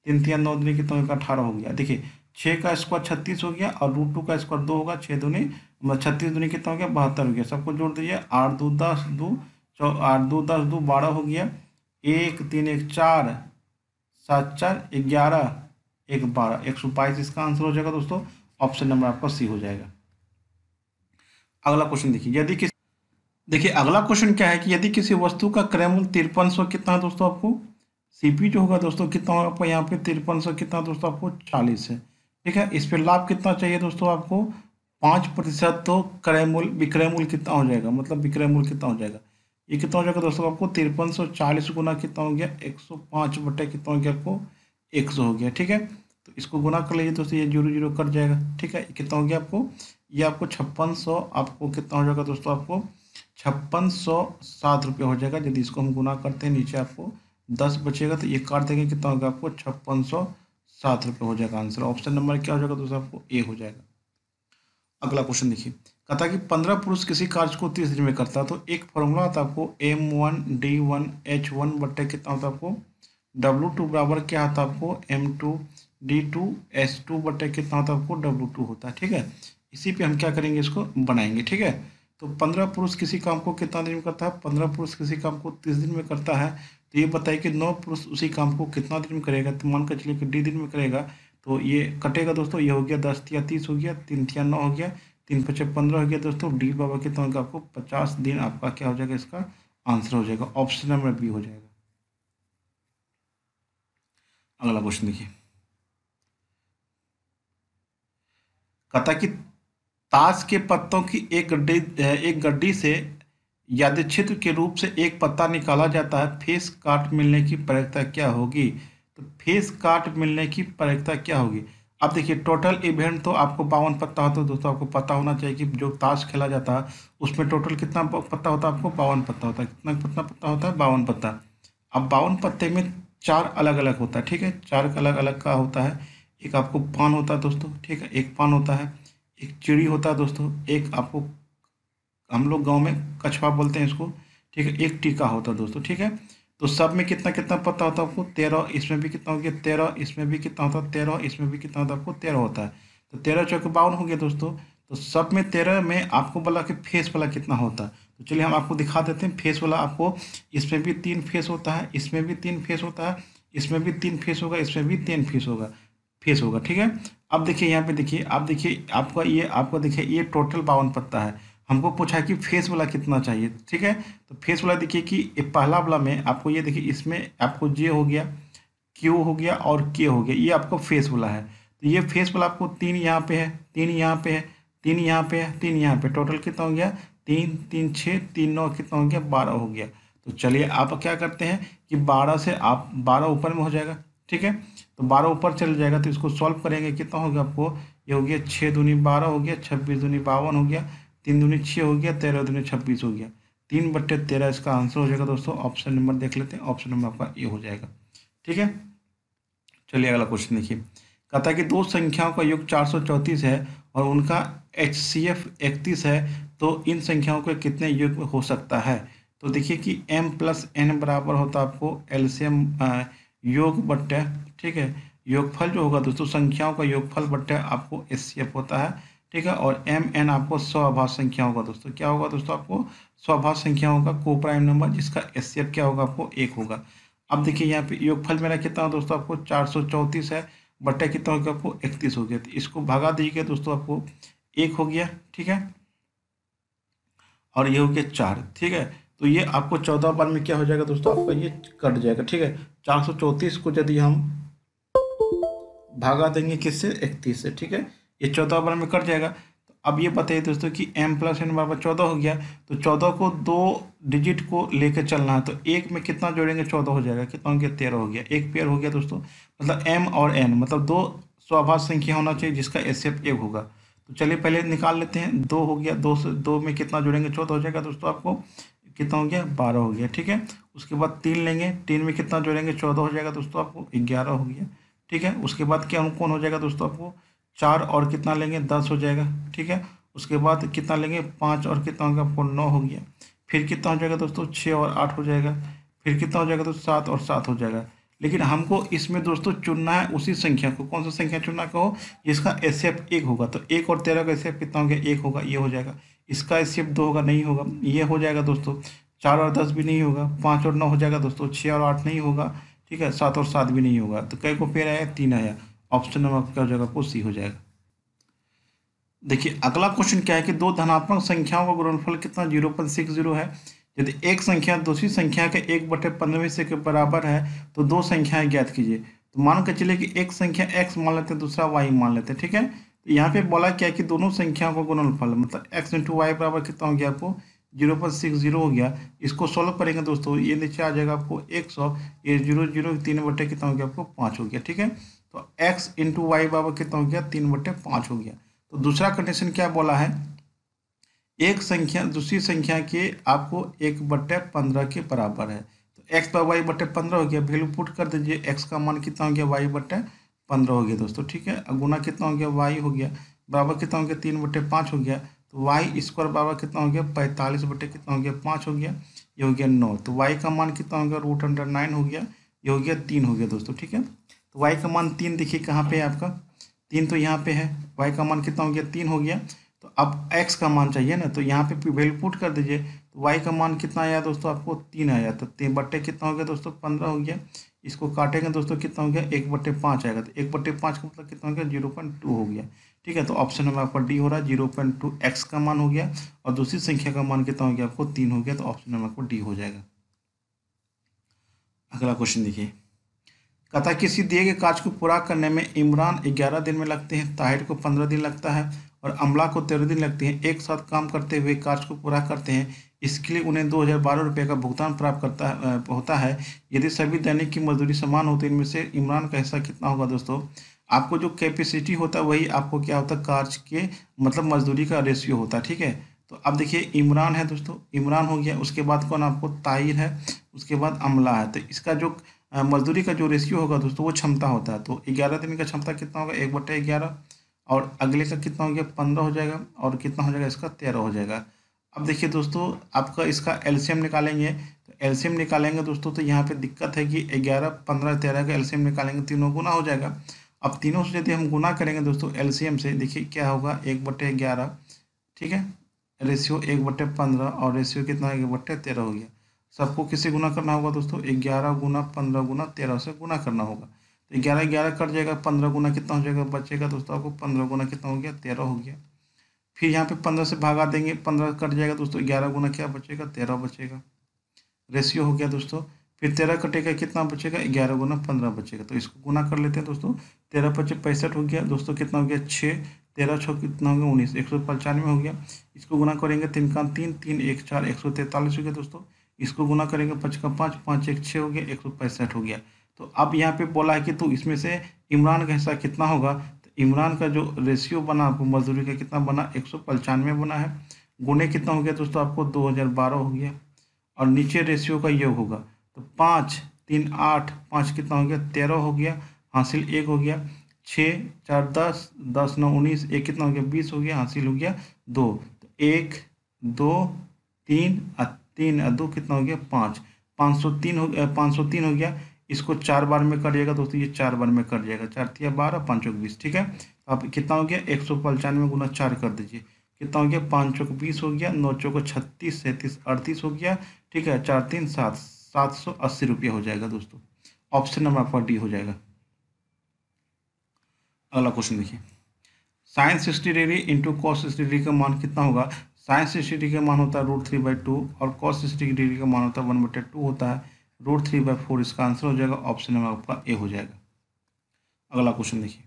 S1: 3 तिया 9 दूनी कितना हो गया 18 हो गया। देखिए 6 का स्क्वायर 36 हो गया और √2 का स्क्वायर 2 होगा, 6 दूनी 36 दूनी कितना हो गया 72 हो गया। सबको जोड़ दीजिए, 8 2 10 2 8 2 10 2 12 हो गया, 1 3 1 4 7 4 11 1 12 122 इसका आंसर हो जाएगा दोस्तों। ऑप्शन नंबर आपका सी हो जाएगा। अगला क्वेश्चन देखिए, अगला क्वेश्चन क्या है कि यदि किसी वस्तु का क्रय मूल्य 5300 कितना है दोस्तों, आपको सीपी जो होगा दोस्तों कितना होगा आपको यहाँ पे 5300 कितना दोस्तों आपको 40 है, ठीक है। इस पे लाभ कितना चाहिए दोस्तों, आपको 5%। तो विक्रय मूल्य कितना हो जाएगा, मतलब विक्रय मूल्य कितना हो जाएगा, ये कितना हो जाएगा दोस्तों आपको 5340 गुना कितना हो गया 105 बटे कितना हो गया आपको 100 हो गया, ठीक है। तो इसको गुना कर लीजिए दोस्तों, ये 0 0 कट जाएगा, ठीक है। कितना हो गया आपको, ये आपको 5600 आपको कितना हो जाएगा दोस्तों, आपको 5607 रुपये हो जाएगा। यदि इसको हम गुना करते हैं, नीचे आपको 10 बचेगा तो ये काट देंगे, कितना होगा आपको 5607 रुपये हो जाएगा। आंसर ऑप्शन नंबर क्या हो जाएगा दोस्तों, आपको ए हो जाएगा। अगला क्वेश्चन देखिए, कहता कि 15 पुरुष किसी कार्य को 30 दिन में करता है तो एक फॉर्मूला आता है आपको M1D1H1 बट्टे कितना होता है आपको W2 बराबर क्या आता है आपको M2D2S2 बट्टे कितना होता है आपको W2 होता है, ठीक है। इसी पे हम क्या करेंगे, इसको बनाएंगे, ठीक है। तो 15 पुरुष किसी काम को कितना दिन में करता है, 15 पुरुष किसी काम को 30 दिन में करता है। तो ये बताइए कि 9 पुरुष उसी काम को कितना दिन में करेगा। तो मान कर चलिए कि डी दिन में करेगा, तो ये कटेगा दोस्तों, ये हो गया 10 तिया 30 हो गया, 3 तिया 9 हो गया, 3 पचे 15 हो गया दोस्तों। डी बाबा कितना होगा आपको 50 दिन आपका क्या हो जाएगा, इसका आंसर हो जाएगा। ऑप्शन नंबर बी हो जाएगा। अगला क्वेश्चन देखिए, कहता कि ताश के पत्तों की एक गड्डी से यादृच्छिक के रूप से एक पत्ता निकाला जाता है, फेस काट मिलने की प्रायिकता क्या होगी। तो फेस काट मिलने की प्रायिकता क्या होगी। अब देखिए टोटल इवेंट तो आपको 52 पत्ता होता है दोस्तों, आपको पता होना चाहिए कि जो ताश खेला जाता है उसमें टोटल कितना पत्ता होता है, आपको 52 पत्ता होता है। कितना पत्ता होता है 52 पत्ता। अब 52 पत्ते में 4 अलग अलग होता है, ठीक है, 4 अलग अलग का होता है। एक आपको पान होता है दोस्तों, ठीक है, एक पान होता है, एक चिड़ी होता है दोस्तों, एक आपको हम लोग गांव में कछवा बोलते हैं इसको, ठीक है, एक टीका होता है दोस्तों, ठीक है। तो सब में कितना कितना पता होता है आपको 13, इसमें भी कितना हो गया 13, इसमें भी कितना होता है 13, इसमें भी कितना होता है आपको 13 होता है। तो 13 चौके 52 हो गया दोस्तों। तो सब में 13 में आपको बोला कि फेस वाला कितना होता है। तो चलिए हम आपको दिखा देते हैं फेस वाला। आपको इसमें भी 3 फेस होता है, इसमें भी 3 फेस होता है, इसमें भी 3 फेस होगा, इसमें भी 3 फेस होगा, ठीक है। अब देखिए यहाँ पे देखिए, आप देखिए आपका देखिए ये टोटल 52 पत्ता है। हमको पूछा है कि फेस वाला कितना चाहिए, ठीक है। तो फेस वाला देखिए कि ये पहला वाला में आपको ये देखिए, इसमें आपको जे हो गया, क्यू हो गया और के हो गया, ये आपका फेस वाला है। तो ये फेस वाला आपको 3 यहाँ पे है, 3 यहाँ पे है, 3 यहाँ पे है, 3 यहाँ पे, टोटल कितना हो गया 3 3 6 3 9 कितना हो गया 12 हो गया। तो चलिए आप क्या करते हैं कि 12 से आप 12 ऊपर में हो जाएगा, ठीक है। तो 12 ऊपर चल जाएगा तो इसको सॉल्व करेंगे, कितना होगा आपको ये हो गया 6 दूनी 12 हो गया, 26 दूनी 52 हो गया, 3 दूनी 6 हो गया, 13 दूनी 26 हो गया। 3/13 इसका आंसर हो जाएगा दोस्तों। ऑप्शन नंबर देख लेते हैं, ऑप्शन नंबर आपका ए हो जाएगा। ठीक है, चलिए अगला क्वेश्चन देखिए। कहता है कि दो संख्याओं का योग 434 है और उनका HCF 31 है, तो इन संख्याओं के कितने योग हो सकता है। तो देखिए कि m+n बराबर होता है आपको एलसीएम योग बट्टे, ठीक है, योगफल जो होगा दोस्तों संख्याओं का योगफल बट्टे आपको HCF होता है। ठीक है, और mn आपको स्वाभाज्य संख्या होगा दोस्तों। क्या होगा दोस्तों, आपको स्वाभाज्य संख्याओं का को प्राइम नंबर, जिसका HCF क्या होगा, आपको 1 होगा। अब देखिए यहाँ पे योगफल मेरा कितना हो दोस्तों, आपको 434 है, बट्टा कितना हो गया, आपको 31 हो गया। तो इसको भगा दीजिए दोस्तों, आपको 1 हो गया। ठीक है, और ये हो गया 4। ठीक है, तो ये आपको 14 बार में क्या हो जाएगा दोस्तों, आपका ये कट जाएगा। ठीक है, 434 को यदि हम भागा देंगे किससे, 31 से। ठीक है, ये 14 बार में कट जाएगा। तो अब ये बताइए दोस्तों कि m+n बराबर 14 हो गया, तो 14 को 2 डिजिट को लेकर चलना है, तो एक में कितना जोड़ेंगे, 14 हो जाएगा। कितना हो गया, 13 हो गया। एक पेयर हो गया दोस्तों, मतलब m और n, मतलब दो स्वाभाज्य संख्या होना चाहिए जिसका HCF 1 होगा। तो चलिए पहले निकाल लेते हैं। 2 हो गया, 2 से 2 में कितना जोड़ेंगे, 14 हो जाएगा दोस्तों। आपको कितना हो गया, 12 हो गया। ठीक है, उसके बाद 3 लेंगे, 3 में कितना जोड़ेंगे, 14 हो जाएगा दोस्तों। आपको 11 हो गया। ठीक है, उसके बाद क्या कौन हो जाएगा दोस्तों, आपको 4 और कितना लेंगे, 10 हो जाएगा। ठीक है, उसके बाद कितना लेंगे, 5 और कितना होगा, आपको 9 हो गया। फिर कितना हो जाएगा दोस्तों, 6 और 8 हो जाएगा। फिर कितना हो जाएगा दोस्तों, 7 और 7 हो जाएगा। लेकिन हमको इसमें दोस्तों चुनना है उसी संख्या को। कौन सा संख्या चुनना कहो, जिसका HCF 1 होगा। तो 1 और 13 का HCF कितना हो गया, 1 होगा, ये हो जाएगा। इसका HCF 2 होगा, नहीं होगा, ये हो जाएगा दोस्तों। 4 और 10 भी नहीं होगा, 5 और 9 हो जाएगा दोस्तों, 6 और 8 नहीं होगा। ठीक है, 7 और 7 भी नहीं होगा। तो कई को पेयर आया, 3 आया। ऑप्शन नंबर क्या हो जाएगा, आपको सी हो जाएगा। देखिए अगला क्वेश्चन क्या है कि दो धनात्मक संख्याओं का गुणनफल कितना 0.60 है। यदि एक संख्या दूसरी संख्या के 1/15 से के बराबर है तो दो संख्याएं ज्ञात कीजिए। तो मान के चलिए कि एक संख्या x मान लेते हैं, दूसरा y मान लेते हैं। ठीक है, तो यहाँ पे बोला क्या है कि दोनों संख्याओं का गुणनफल मतलब x इंटू वाई बराबर कितना हो गया, आपको 0.60 हो गया। इसको सॉल्व करेंगे दोस्तों, ये नीचे आ जाएगा आपको 100, ये 0 3 कितना हो गया, आपको 5 हो गया। ठीक है, तो x इंटू वाई बराबर कितना हो गया, 3/5 हो गया। तो दूसरा कंडीशन क्या बोला है, एक संख्या दूसरी संख्या के आपको 1/15 के बराबर है। तो x पर y/15 हो गया, वैल्यू पुट कर दीजिए। x का मान कितना हो गया, y/15 हो गया दोस्तों। ठीक है, गुना कितना हो गया, y हो गया, बराबर कितना हो गया, 3/5 हो गया। तो y स्क्वायर बराबर कितना हो गया, 45 बटे कितना हो गया, 5 हो गया, ये हो गया 9। तो y का मान कितना हो गया, √9 हो गया, ये हो गया 3 हो गया दोस्तों। ठीक है, तो y का मान 3 देखिए कहाँ पे है आपका, 3 तो यहाँ पे है। y का मान कितना हो गया, 3 हो गया। तो अब x का मान चाहिए ना, तो यहाँ पे वैल्यू पुट कर दीजिए। तो y का मान कितना आया दोस्तों, आपको 3 आया। तो 3 कितना हो गया दोस्तों, 15 हो गया। इसको काटेंगे दोस्तों, कितना हो गया, 1/5 आएगा। तो 1/5 का मतलब कितना हो गया, 0.2 हो गया। ठीक है, तो ऑप्शन नंबर आपका डी हो रहा है, 0.2 x का मान हो गया और दूसरी संख्या का मान कितना हो गया, आपको 3 हो गया। तो ऑप्शन नंबर आपको डी हो जाएगा। अगला क्वेश्चन देखिए, कहता है किसी दिए गए कार्य को पूरा करने में इमरान 11 दिन में लगते हैं, ताहिर को 15 दिन लगता है और अमला को 13 दिन लगते हैं। एक साथ काम करते हुए कार्य को पूरा करते हैं, इसके लिए उन्हें 2012 रुपये का भुगतान प्राप्त होता है। यदि सभी दैनिक की मजदूरी समान होती है, इनमें से इमरान का हिस्सा कितना होगा दोस्तों। आपको जो कैपेसिटी होता है वही आपको क्या होता है, कार्य के मतलब मजदूरी का रेशियो होता है। ठीक है, तो अब देखिए इमरान है दोस्तों, इमरान हो गया, उसके बाद कौन आपको ताहिर है, उसके बाद अमला है। तो इसका जो मजदूरी का जो रेशियो होगा दोस्तों वो क्षमता होता है। तो 11 दिन का क्षमता कितना होगा, 1/11, और अगले का कितना हो गया, 15 हो जाएगा, और कितना हो जाएगा, इसका 13 हो जाएगा। अब देखिए दोस्तों आपका इसका एलसीएम निकालेंगे। तो एलसीएम निकालेंगे दोस्तों, तो यहाँ पे दिक्कत है कि 11 15 13 का एलसीएम निकालेंगे, तीनों गुना हो जाएगा। अब तीनों से यदि हम गुना करेंगे दोस्तों एलसीएम से, देखिए क्या होगा, 1/11। ठीक है, रेशियो 1/15 और रेशियो कितना है, 1/13 हो गया। सबको किससे गुना करना होगा दोस्तों, 11 गुना 15 गुना 13 से गुना करना होगा। तो 11 11 कट जाएगा, 15 गुना कितना हो जाएगा, बचेगा दोस्तों आपको 15 गुना कितना हो गया, 13 हो गया। फिर यहाँ पे 15 से भागा देंगे, 15 कट जाएगा दोस्तों, 11 गुना क्या बचेगा, 13 बचेगा, रेशियो हो गया दोस्तों। फिर 13 कटेगा, कितना बचेगा, 11 गुना 15 बचेगा। तो इसको गुना कर लेते हैं दोस्तों, 13 × 5 = 65 हो गया दोस्तों। कितना हो गया, 6, 13 6 कितना हो गया, 19, 195 हो गया। इसको गुना करेंगे, 3 का 3 3 1 4, 143 हो गया दोस्तों। इसको गुना करेंगे, 5 का 5 5 1 6 हो गया, 165 हो गया। तो अब यहाँ पे बोला है कि तो इसमें से इमरान का हिस्सा कितना होगा। तो इमरान का जो रेशियो बना आपको मजदूरी का कितना बना, 195 बना है, गुने कितना हो गया दोस्तों आपको 2012 हो गया, और नीचे रेशियो का योग होगा तो 5 3 8, 5 कितना हो गया 13 हो गया, हासिल 1 हो गया, 6 4 10, 10 9 19, एक कितना हो गया 20 हो गया, हासिल हो गया 2, तो 1 2 3 3 2 कितना हो गया 5, 503 हो गया, 503 हो गया। इसको 4 बार में करिएगा दोस्तों, ये 4 बार में कट जाएगा, 4 तिया 12, 5 चौक 20, ठीक है। तो आप कितना हो गया 195 गुना 4 कर दीजिए, कितना हो गया 5 चौक 20 हो गया, 9 चौक 36, 37 38 हो गया, ठीक है, 4 3 7, 780 रुपया हो जाएगा दोस्तों। ऑप्शन नंबर आपका डी हो जाएगा। अगला क्वेश्चन देखिए, sine 60 degree into cos 60 degree का मान कितना होगा। साइन 60 डिग्री का मान होता है √3/2 और कॉस 60 डिग्री का मान होता है 1/2 होता है, √3/4 इसका आंसर हो जाएगा। ऑप्शन नंबर आपका ए हो जाएगा। अगला क्वेश्चन देखिए,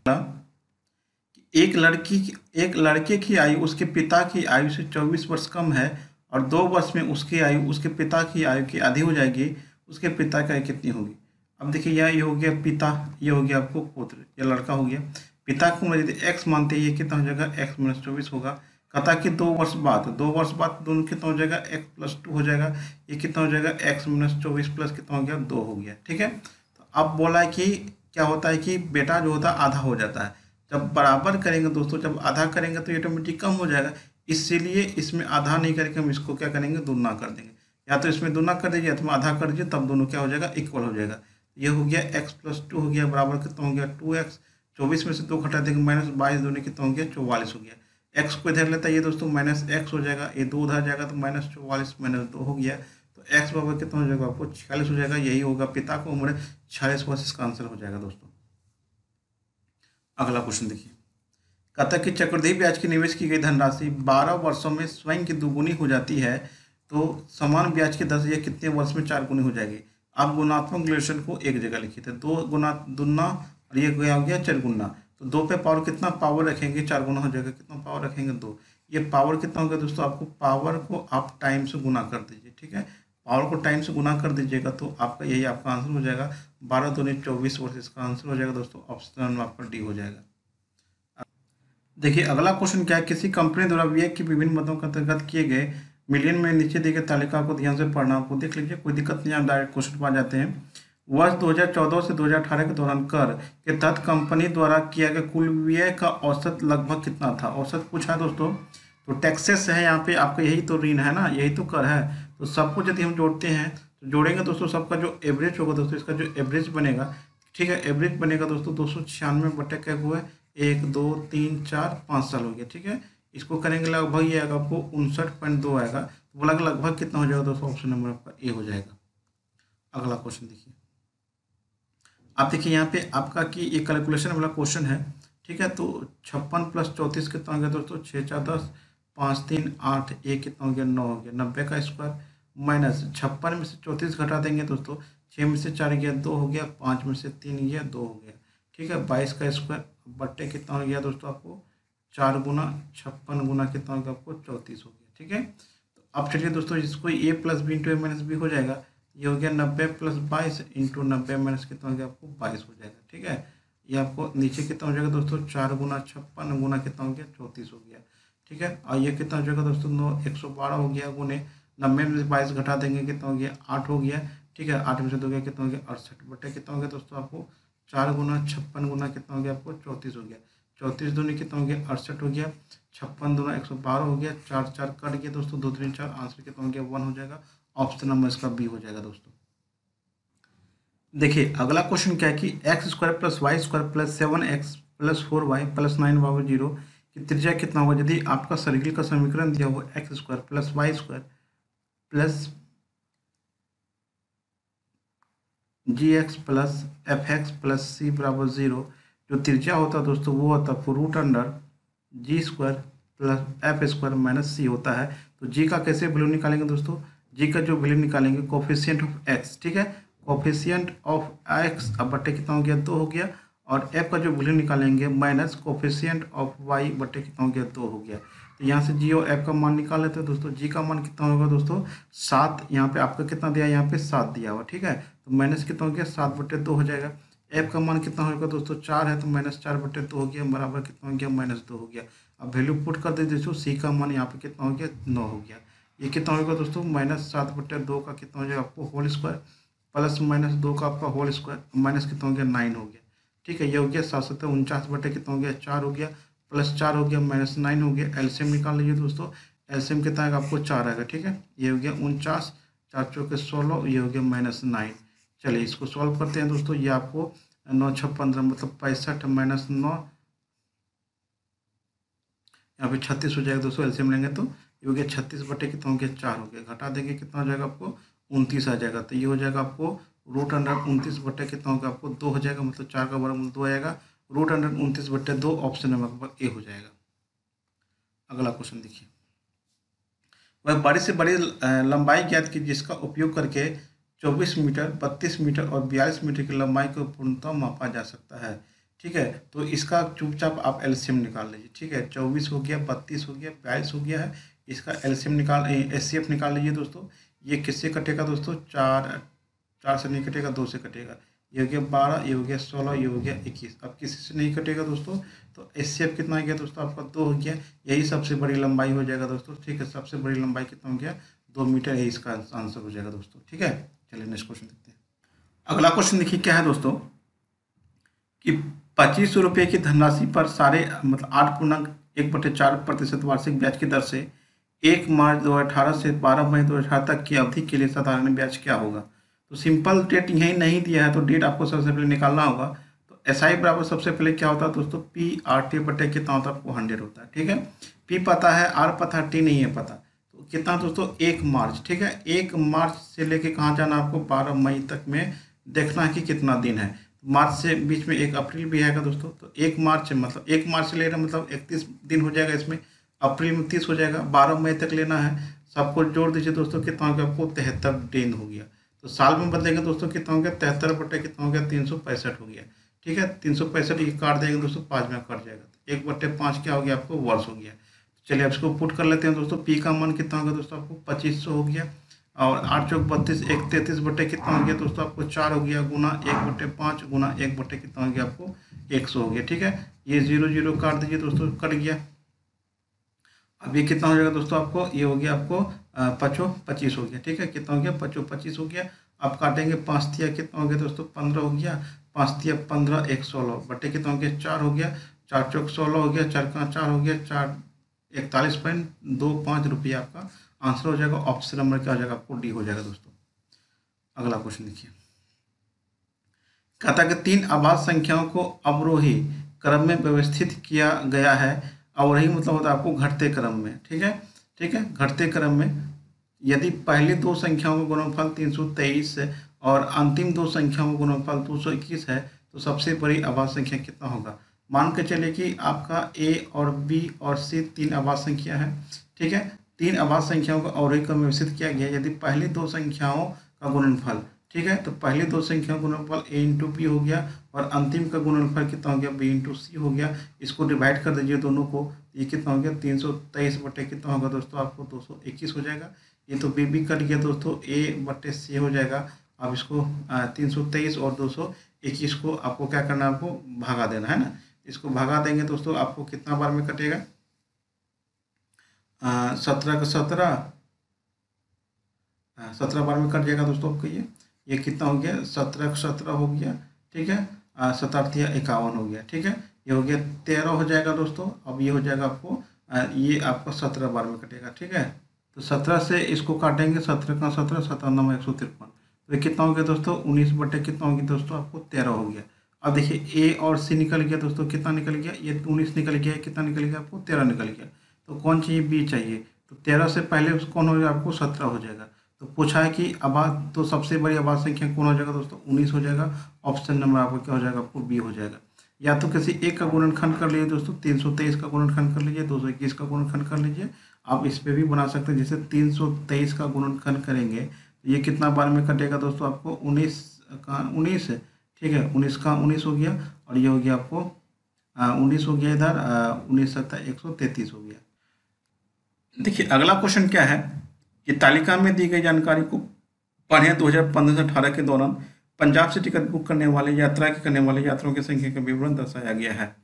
S1: एक लड़के की आयु उसके पिता की आयु से 24 वर्ष कम है और 2 वर्ष में उसकी आयु उसके पिता की आयु की आधी हो जाएगी, उसके पिता की आयु कितनी होगी। अब देखिए ये हो गया पिता, ये हो गया आपको पुत्र, ये लड़का हो गया। पिता को यदि x मानते हैं, ये कितना हो जाएगा x - 24 होगा। कहता कि 2 वर्ष बाद, 2 वर्ष बाद दोनों कितना हो जाएगा x + 2 हो जाएगा, ये कितना हो जाएगा x - 24 प्लस कितना हो गया 2 हो गया, ठीक है। तो अब बोला है कि क्या होता है कि बेटा जो होता है आधा हो जाता है, जब बराबर करेंगे दोस्तों, जब आधा करेंगे तो ऑटोमेटिक कम हो जाएगा, इसीलिए इसमें आधा नहीं करके हम इसको क्या करेंगे दुगना कर देंगे, या तो इसमें दुगना कर दीजिए या तो आधा कर दीजिए, तब दोनों क्या हो जाएगा इक्वल हो जाएगा। ये हो गया x + 2 हो गया बराबर कितना हो गया 2x, 24 में से 2 घटा देंगे -22, दोनों कितना हो गया 44 हो गया। x को इधर लेता है ये दोस्तों -x हो जाएगा, ये 2 उधर जाएगा तो -44 - 2 हो गया, तो x बराबर कितना हो जाएगा आपको 46 हो जाएगा। यही होगा, पिता को उम्र 46 वर्ष, इसका आंसर हो जाएगा दोस्तों। अगला क्वेश्चन देखिए, कहता कि चक्रवृद्धि ब्याज की निवेश की गई धनराशि 12 वर्षों में स्वयं की दुगुनी हो जाती है, तो समान ब्याज की दर यह कितने वर्ष में 4 गुनी हो जाएगी। आप गुणात्मक रिलेशन को एक जगह लिखिए थे, 2 गुना दुना और ये गया हो गया 4 गुना, तो 2 पे पावर कितना पावर रखेंगे 4 गुना हो जाएगा, कितना पावर रखेंगे 2, ये पावर कितना हो गया दोस्तों, आपको पावर को आप टाइम से गुना कर दीजिए, ठीक है, पावर को टाइम से गुना कर दीजिएगा तो आपका यही आपका आंसर हो जाएगा, 12 दूनी 24 वर्ष इसका आंसर हो जाएगा दोस्तों। ऑप्शन में आपका डी हो जाएगा। देखिए अगला क्वेश्चन क्या है, किसी कंपनी द्वारा व्यय के विभिन्न मदों के अंतर्गत किए गए मिलियन में नीचे दी गई तालिका को ध्यान से पढ़ना, आपको देख लीजिए, कोई दिक्कत नहीं, आप डायरेक्ट क्वेश्चन पर आ जाते हैं। वर्ष 2014 से 2018 के दौरान कर के तहत कंपनी द्वारा किया गया कुल व्यय का औसत लगभग कितना था। औसत पूछा है दोस्तों, तो टैक्सेस है यहाँ पे आपका, यही तो ऋण है ना, यही तो कर है, तो सबको यदि हम जोड़ते हैं तो जोड़ेंगे दोस्तों, सबका जो एवरेज होगा दोस्तों, इसका जो एवरेज बनेगा, ठीक है, एवरेज बनेगा दोस्तों 296 बटे क्या हुआ है 1 2 3 4 5 साल हो गया, ठीक है। इसको करेंगे लगभग ये आएगा आपको 59.2 आएगा, तो बोला लगभग कितना हो जाएगा दोस्तों, ऑप्शन नंबर आपका ए हो जाएगा। अगला क्वेश्चन देखिए, आप देखिए यहाँ पे आपका कि ये कैलकुलेशन वाला क्वेश्चन है, ठीक है, तो 56 + 34 कितना हो गया दोस्तों, 6 4 10, 5 3 8, एक कितना हो गया 9 हो गया, 90 का स्क्वायर माइनस 56 में से 34 घटा देंगे दोस्तों, 6 में से 4 गया 2 हो गया, 5 में से 3 गया 2 हो गया, ठीक है, 22 का स्क्वायर बट्टे कितना हो गया दोस्तों आपको 4 गुना 56 गुना कितना हो गया आपको 34 हो गया, ठीक है। तो अब चलिए दोस्तों, इसको a + b × a - b हो जाएगा, ये हो गया 90 + 22 × 90 - कितना हो गया आपको 22 हो जाएगा, ठीक है। ये आपको नीचे कितना हो जाएगा दोस्तों 4 गुना 56 गुना कितना हो गया 34 हो गया, ठीक है। और ये कितना हो जाएगा दोस्तों 112 हो गया, गुने 90 में से 22 घटा देंगे कितना हो गया 8 हो गया, ठीक है, 8 में से 2 गया कितना हो गया 68 बटे कितना हो गया दोस्तों आपको 4 गुना 56 गुना कितना हो गया आपको 34 हो गया, 34 दूनी कितना हो गया 68 हो गया, 56 दूना 112 हो गया, 4 4 कट गया दोस्तों, 2 3 4, आंसर कितना हो गया 1 हो जाएगा। ऑप्शन नंबर इसका बी हो जाएगा दोस्तों। देखिए अगला क्वेश्चन क्या है कि x² + y² + 7x + 4y + 9y 0 की त्रिज्या कितना होगा। यदि आपका सर्किल का समीकरण दिया हुआ x² + y² + gx + fx + c = 0, जो त्रिज्या होता है दोस्तों वो होता है √g² + f² - c होता है। तो g का कैसे वैल्यू निकालेंगे दोस्तों, g का जो वैल्यू निकालेंगे कोफिशिएंट ऑफ x, ठीक है, कोफिशिएंट ऑफ x अब बटे कितना हो गया 2 हो गया, और f का जो वैल्यू निकालेंगे माइनस कोफिशिएंट ऑफ y बटे कितना हो गया 2 हो गया। तो यहाँ से g और f का मान निकाल लेते हैं दोस्तों, g का मान कितना होगा दोस्तों 7, यहाँ पे आपका कितना दिया, यहाँ पे 7 दिया हुआ, ठीक है, तो माइनस कितना हो गया 7 बटे 2 हो जाएगा। एफ का मान कितना होगा दोस्तों 4 है, तो -4/2 हो गया, बराबर कितना हो गया -2 हो गया। अब वैल्यू पुट कर दे दोस्तों, सी का मान यहाँ पे कितना हो गया 9 हो गया। ये कितना होगा दोस्तों -7/2 का कितना हो जाएगा आपको होल स्क्वायर, प्लस -2 का आपका होल स्क्वायर, माइनस कितना हो गया 9 हो गया। ठीक है, ये हो गया 749 कितना हो गया 4 हो गया, प्लस 4 हो गया -9 हो गया। एलसीएम निकाल लीजिए दोस्तों, एलसीएम कितना आएगा आपको 4 आएगा। ठीक है, ये हो गया 49, 4 चौके 16, ये हो गया -9। चलिए इसको सॉल्व करते हैं दोस्तों। ये आपको 9 6 15 मतलब 65 -9, यहाँ पे 36 हो जाएगा दोस्तों। एलसीएम लेंगे तो ये हो गया 36 कितना हो गया 4 हो गया। घटा देंगे कितना हो जाएगा आपको 29 आ जाएगा। तो ये हो जाएगा आपको √29 कितना होगा आपको 2 हो जाएगा, मतलब 4 का वर्गमूल 2 आएगा। √29/2 ऑप्शन नंबर आपका ए हो जाएगा। अगला क्वेश्चन देखिए, वह बड़ी से बड़ी लंबाई ज्ञात की जिसका उपयोग करके 24 मीटर, 32 मीटर और 42 मीटर की लंबाई को पूर्णतः मापा जा सकता है। ठीक है, तो इसका चुपचाप आप एलसीएम निकाल लीजिए। ठीक है, 24 हो गया, 32 हो गया, 42 हो गया है, इसका एलसीएम निकाल एचसीएफ निकाल लीजिए दोस्तों। ये किससे कटेगा दोस्तों 4 से नहीं कटेगा, 2 से कटेगा। ये हो गया 12, ये हो गया 16, ये हो गया 21। अब किसी से नहीं कटेगा दोस्तों, तो एचसीएफ कितना आ गया दोस्तों आपका 2 हो गया। यही सबसे बड़ी लंबाई हो जाएगा दोस्तों। ठीक है, सबसे बड़ी लंबाई कितना हो गया 2 मीटर, यही इसका आंसर हो जाएगा दोस्तों। ठीक है, चलिए नेक्स्ट क्वेश्चन देखते हैं। अगला क्वेश्चन देखिए क्या है दोस्तों, कि 2500 रुपये की धनराशि पर साढ़े मतलब 8.1/4% वार्षिक ब्याज की दर से 1 मार्च 2018 से 12 मई 2018 तक की अवधि के लिए साधारण ब्याज क्या होगा। तो सिंपल डेट यही नहीं दिया है, तो डेट आपको सबसे पहले निकालना होगा। तो एसआई बराबर सबसे पहले क्या होता है दोस्तों, PRT कितना होता है आपको 100 होता है। ठीक है, पी पता है, आर पता है, टी नहीं है पता। तो कितना दोस्तों 1 मार्च। ठीक है, 1 मार्च से लेके कहाँ जाना आपको 12 मई तक में देखना है कि कितना दिन है। मार्च से बीच में 1 अप्रैल भी आएगा दोस्तों, तो 1 मार्च मतलब 1 मार्च से लेना मतलब 31 दिन हो जाएगा इसमें, अप्रैल में 30 हो जाएगा, 12 मई तक लेना है। सबको जोड़ दीजिए दोस्तों, कितना हो गया आपको 73 दिन हो गया। तो साल में बदलेंगे दोस्तों, कितना हो गया 73 कितना हो गया 365 हो गया। ठीक है, 365 ये काट देंगे दोस्तों, 5 में कट जाएगा, तो 1/5 क्या हो गया आपको वर्ष हो गया। चलिए अब इसको पुट कर लेते हैं दोस्तों। पी का मान कितना होगा दोस्तों आपको 2500 हो गया, और 8 चौक 32, 1 कितना हो गया दोस्तों आपको 4 हो गया, गुना 1/5 गुना 1 कितना हो गया आपको 100 हो गया। ठीक है, ये 0 0 काट दीजिए दोस्तों, कट गया। अब ये कितना हो जाएगा दोस्तों आपको, ये हो गया आपको 5 25 हो गया। ठीक है, कितना हो गया 5 25 हो गया। अब काटेंगे 5 तिया कितना हो गया दोस्तों 15 हो गया, 5 तिया 15 116 बटे कितना हो गया 4 हो गया, 4 चौक 16 हो गया, 4 का 4 हो गया, 4 41.25 रुपया आपका आंसर हो जाएगा। ऑप्शन नंबर क्या हो जाएगा आपको डी हो जाएगा दोस्तों। अगला क्वेश्चन देखिए, कहता है कि 3 आभाज्य संख्याओं को अवरोही क्रम में व्यवस्थित किया गया है। अवरोही मतलब होता है आपको घटते क्रम में। ठीक है, ठीक है, घटते क्रम में यदि पहली 2 संख्याओं का गुणनफल 323 और अंतिम 2 संख्याओं का गुणनफल 221 है, तो सबसे बड़ी आभाज्य संख्या कितना होगा। मान के चलिए कि आपका ए और बी और सी 3 आभाज्य संख्या है। ठीक है, 3 आभाज्य संख्याओं को अवरोही क्रम में व्यवस्थित किया गया यदि पहली 2 संख्याओं का गुणनफल, ठीक है, तो पहली 2 संख्याओं का गुणनफल a इंटू बी हो गया और अंतिम का गुणनफल कितना हो गया b इंटू सी हो गया। इसको डिवाइड कर दीजिए दोनों को, ये कितना हो गया 323 बटे कितना होगा दोस्तों आपको 221 हो जाएगा। ये तो b कट गया दोस्तों, a/c हो जाएगा। अब इसको 323 और 221 को आपको क्या करना है, आपको भागा देना है ना। इसको भगा देंगे दोस्तों, आपको कितना बार में कटेगा 17 का 17 बार में कट जाएगा दोस्तों आपको। ये कितना हो गया 17 का 17 हो गया। ठीक है, 7 51 हो गया। ठीक है, ये हो गया 13 हो जाएगा दोस्तों। अब ये हो जाएगा आपको ये आपका 17 बार में कटेगा। ठीक है, तो 17 से इसको काटेंगे, 17 का 17 17 9 153, तो ये कितना हो गया दोस्तों 19 बटे कितना हो गया दोस्तों आपको 13 हो गया। अब देखिए ए और सी निकल गया दोस्तों, कितना निकल गया ये 19 निकल गया, कितना निकल गया आपको 13 निकल गया। तो कौन चाहिए बी चाहिए, तो 13 से पहले कौन हो जाएगा आपको 17 हो जाएगा। तो पूछा है कि आभाज्य, तो सबसे बड़ी आभाज्य संख्या कौन हो जाएगा दोस्तों 19 हो जाएगा। ऑप्शन नंबर आपको क्या हो जाएगा आपको बी हो जाएगा। या तो किसी एक का गुणनखंड कर लीजिए दोस्तों, 323 का गुणनखंड कर लीजिए, 221 का गुणनखंड कर लीजिए। आप इस पे भी बना सकते हैं, जैसे 323 का गुणनखंड करेंगे तो ये कितना बार में कटेगा दोस्तों आपको 19 का 19। ठीक है, 19 का 19 हो गया और ये हो गया आपको 19 हो गया इधर 19 7 133 हो गया। देखिए अगला क्वेश्चन क्या है कि तालिका में दी गई जानकारी को पढ़ें। 2015 से 18 के दौरान पंजाब से टिकट बुक करने वाले यात्रा के करने वाले यात्रियों की संख्या का विवरण दर्शाया गया है।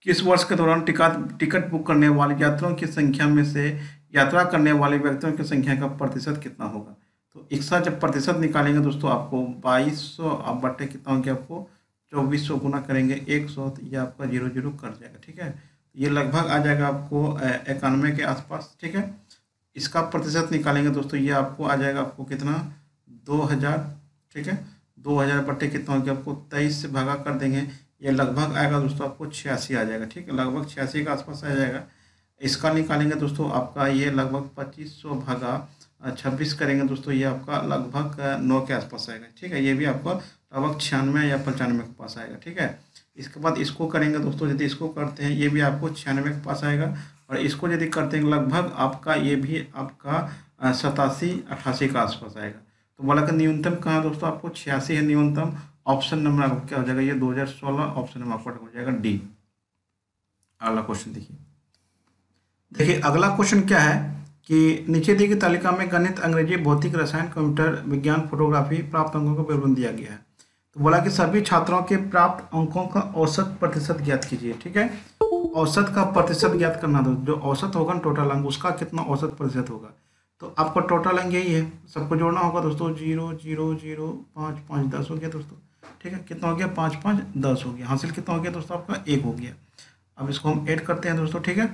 S1: किस वर्ष के दौरान टिकट बुक करने वाले यात्रियों की संख्या में से यात्रा करने वाले व्यक्तियों की संख्या का प्रतिशत कितना होगा? तो इसका जब प्रतिशत निकालेंगे दोस्तों आपको 2200 अब बटे कितना हो गया आपको 2400 गुना करेंगे 100 तो ये आपका 00 कट जाएगा। ठीक है, ये लगभग आ जाएगा आपको 91 के आसपास। ठीक है, इसका प्रतिशत निकालेंगे दोस्तों ये आपको आ जाएगा आपको कितना 2000। ठीक है, 2000 बटे कितना हो गया आपको 23 से भागा कर देंगे, ये लगभग आएगा दोस्तों आपको 86 आ जाएगा। ठीक है, लगभग 86 के आसपास आ जाएगा। इसका निकालेंगे दोस्तों आपका ये लगभग 2500 भागा 26 करेंगे दोस्तों, ये आपका लगभग 9 के आसपास आएगा। ठीक है, ये भी आपका लगभग 96 या 95 के पास आएगा। ठीक है, इसके बाद इसको करेंगे दोस्तों, यदि इसको करते हैं ये भी आपको 96 के पास आएगा, और इसको यदि करते हैं लगभग आपका ये भी आपका 87-88 के आसपास आएगा। तो बोला कि न्यूनतम कहाँ दोस्तों आपको 86 है न्यूनतम। ऑप्शन नंबर आपको क्या हो जाएगा ये 2016 ऑप्शन नंबर आपका हो जाएगा डी। अगला क्वेश्चन देखिए अगला क्वेश्चन क्या है कि नीचे दी गई तालिका में गणित, अंग्रेजी, भौतिक, रसायन, कंप्यूटर विज्ञान, फोटोग्राफी प्राप्त अंकों का विवरण दिया गया है। तो बोला कि सभी छात्रों के प्राप्त अंकों का औसत प्रतिशत ज्ञात कीजिए। ठीक है, औसत का प्रतिशत ज्ञात करना दो, जो औसत होगा टोटल अंक उसका कितना औसत प्रतिशत होगा। तो आपका टोटल अंक यही है, सबको जोड़ना होगा दोस्तों 0 0 0 5 5 10 हो गया दोस्तों। ठीक है, कितना हो गया 5 5 10 हो गया। हासिल कितना हो गया दोस्तों आपका 1 हो गया। अब इसको हम ऐड करते हैं दोस्तों। ठीक है,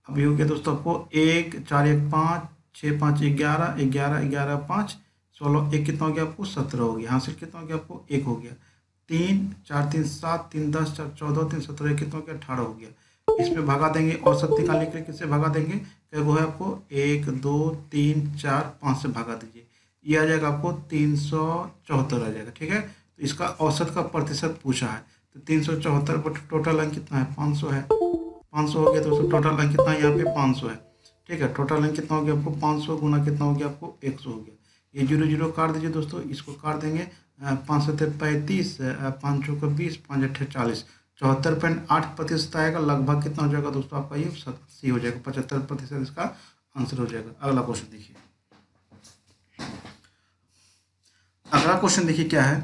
S1: अभी हो गया दोस्तों आपको 1 4 1 5 6 5 11 11 11 5 16 1 कितना हो गया आपको 17 हो गया। हासिल कितना हो गया आपको 1 हो गया। 3 4 3 7 3 10 4 14 3 17 कितना हो गया 18 हो गया। इसमें भगा देंगे, औसत निकालने के लिए किससे भगा देंगे, क्या वो है आपको 1 2 3 4 5 से भगा दीजिए, ये आ जाएगा आपको 374 आ जाएगा। ठीक है, तो इसका औसत का प्रतिशत पूछा है, तो 374 बट टोटल अंक कितना है 500 है। 500 हो गया दोस्तों, टोटल अंक कितना है यहाँ पे 500 है। ठीक है, टोटल अंक कितना हो गया आपको 500 गुना कितना हो गया आपको 100 हो गया। ये 0 0 काट दीजिए दोस्तों, इसको काट देंगे 5 7 35 5 चौका 20 5 8 40 74.8% आएगा। लगभग कितना हो जाएगा दोस्तों आपका ये 87 हो जाएगा, 75% इसका आंसर हो जाएगा। अगला क्वेश्चन देखिए, अगला क्वेश्चन देखिए क्या है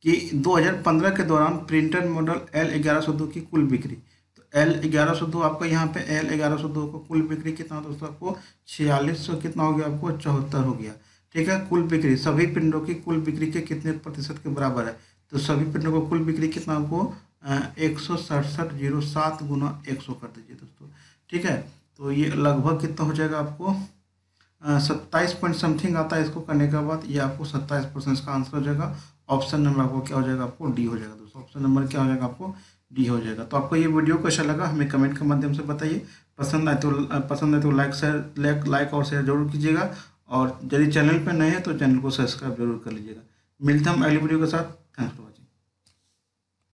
S1: कि 2015 के दौरान प्रिंटर मॉडल L1102 की कुल बिक्री, तो L1102 आपका यहाँ पे L1102 को कुल बिक्री कितना दोस्तों आपको 4600 कितना हो गया आपको 74 हो गया। ठीक है, कुल बिक्री सभी पिंडों की कुल बिक्री के कितने प्रतिशत के बराबर है, तो सभी पिंडों को कुल बिक्री कितना आपको 167.07 गुना 100 कर दीजिए दोस्तों। ठीक है, तो ये लगभग कितना हो जाएगा आपको 27 पॉइंट समथिंग आता है। इसको करने के बाद ये आपको 27% का आंसर हो जाएगा। ऑप्शन नंबर आपको क्या हो जाएगा आपको डी हो जाएगा दोस्तों। ऑप्शन नंबर क्या हो जाएगा आपको डी हो जाएगा। तो आपको ये वीडियो कैसा लगा हमें कमेंट के माध्यम से बताइए। पसंद आए तो लाइक और शेयर जरूर कीजिएगा, और यदि चैनल पर नए हैं तो चैनल को सब्सक्राइब जरूर कर लीजिएगा। मिलते हैं हम अगली वीडियो के साथ। Thanks for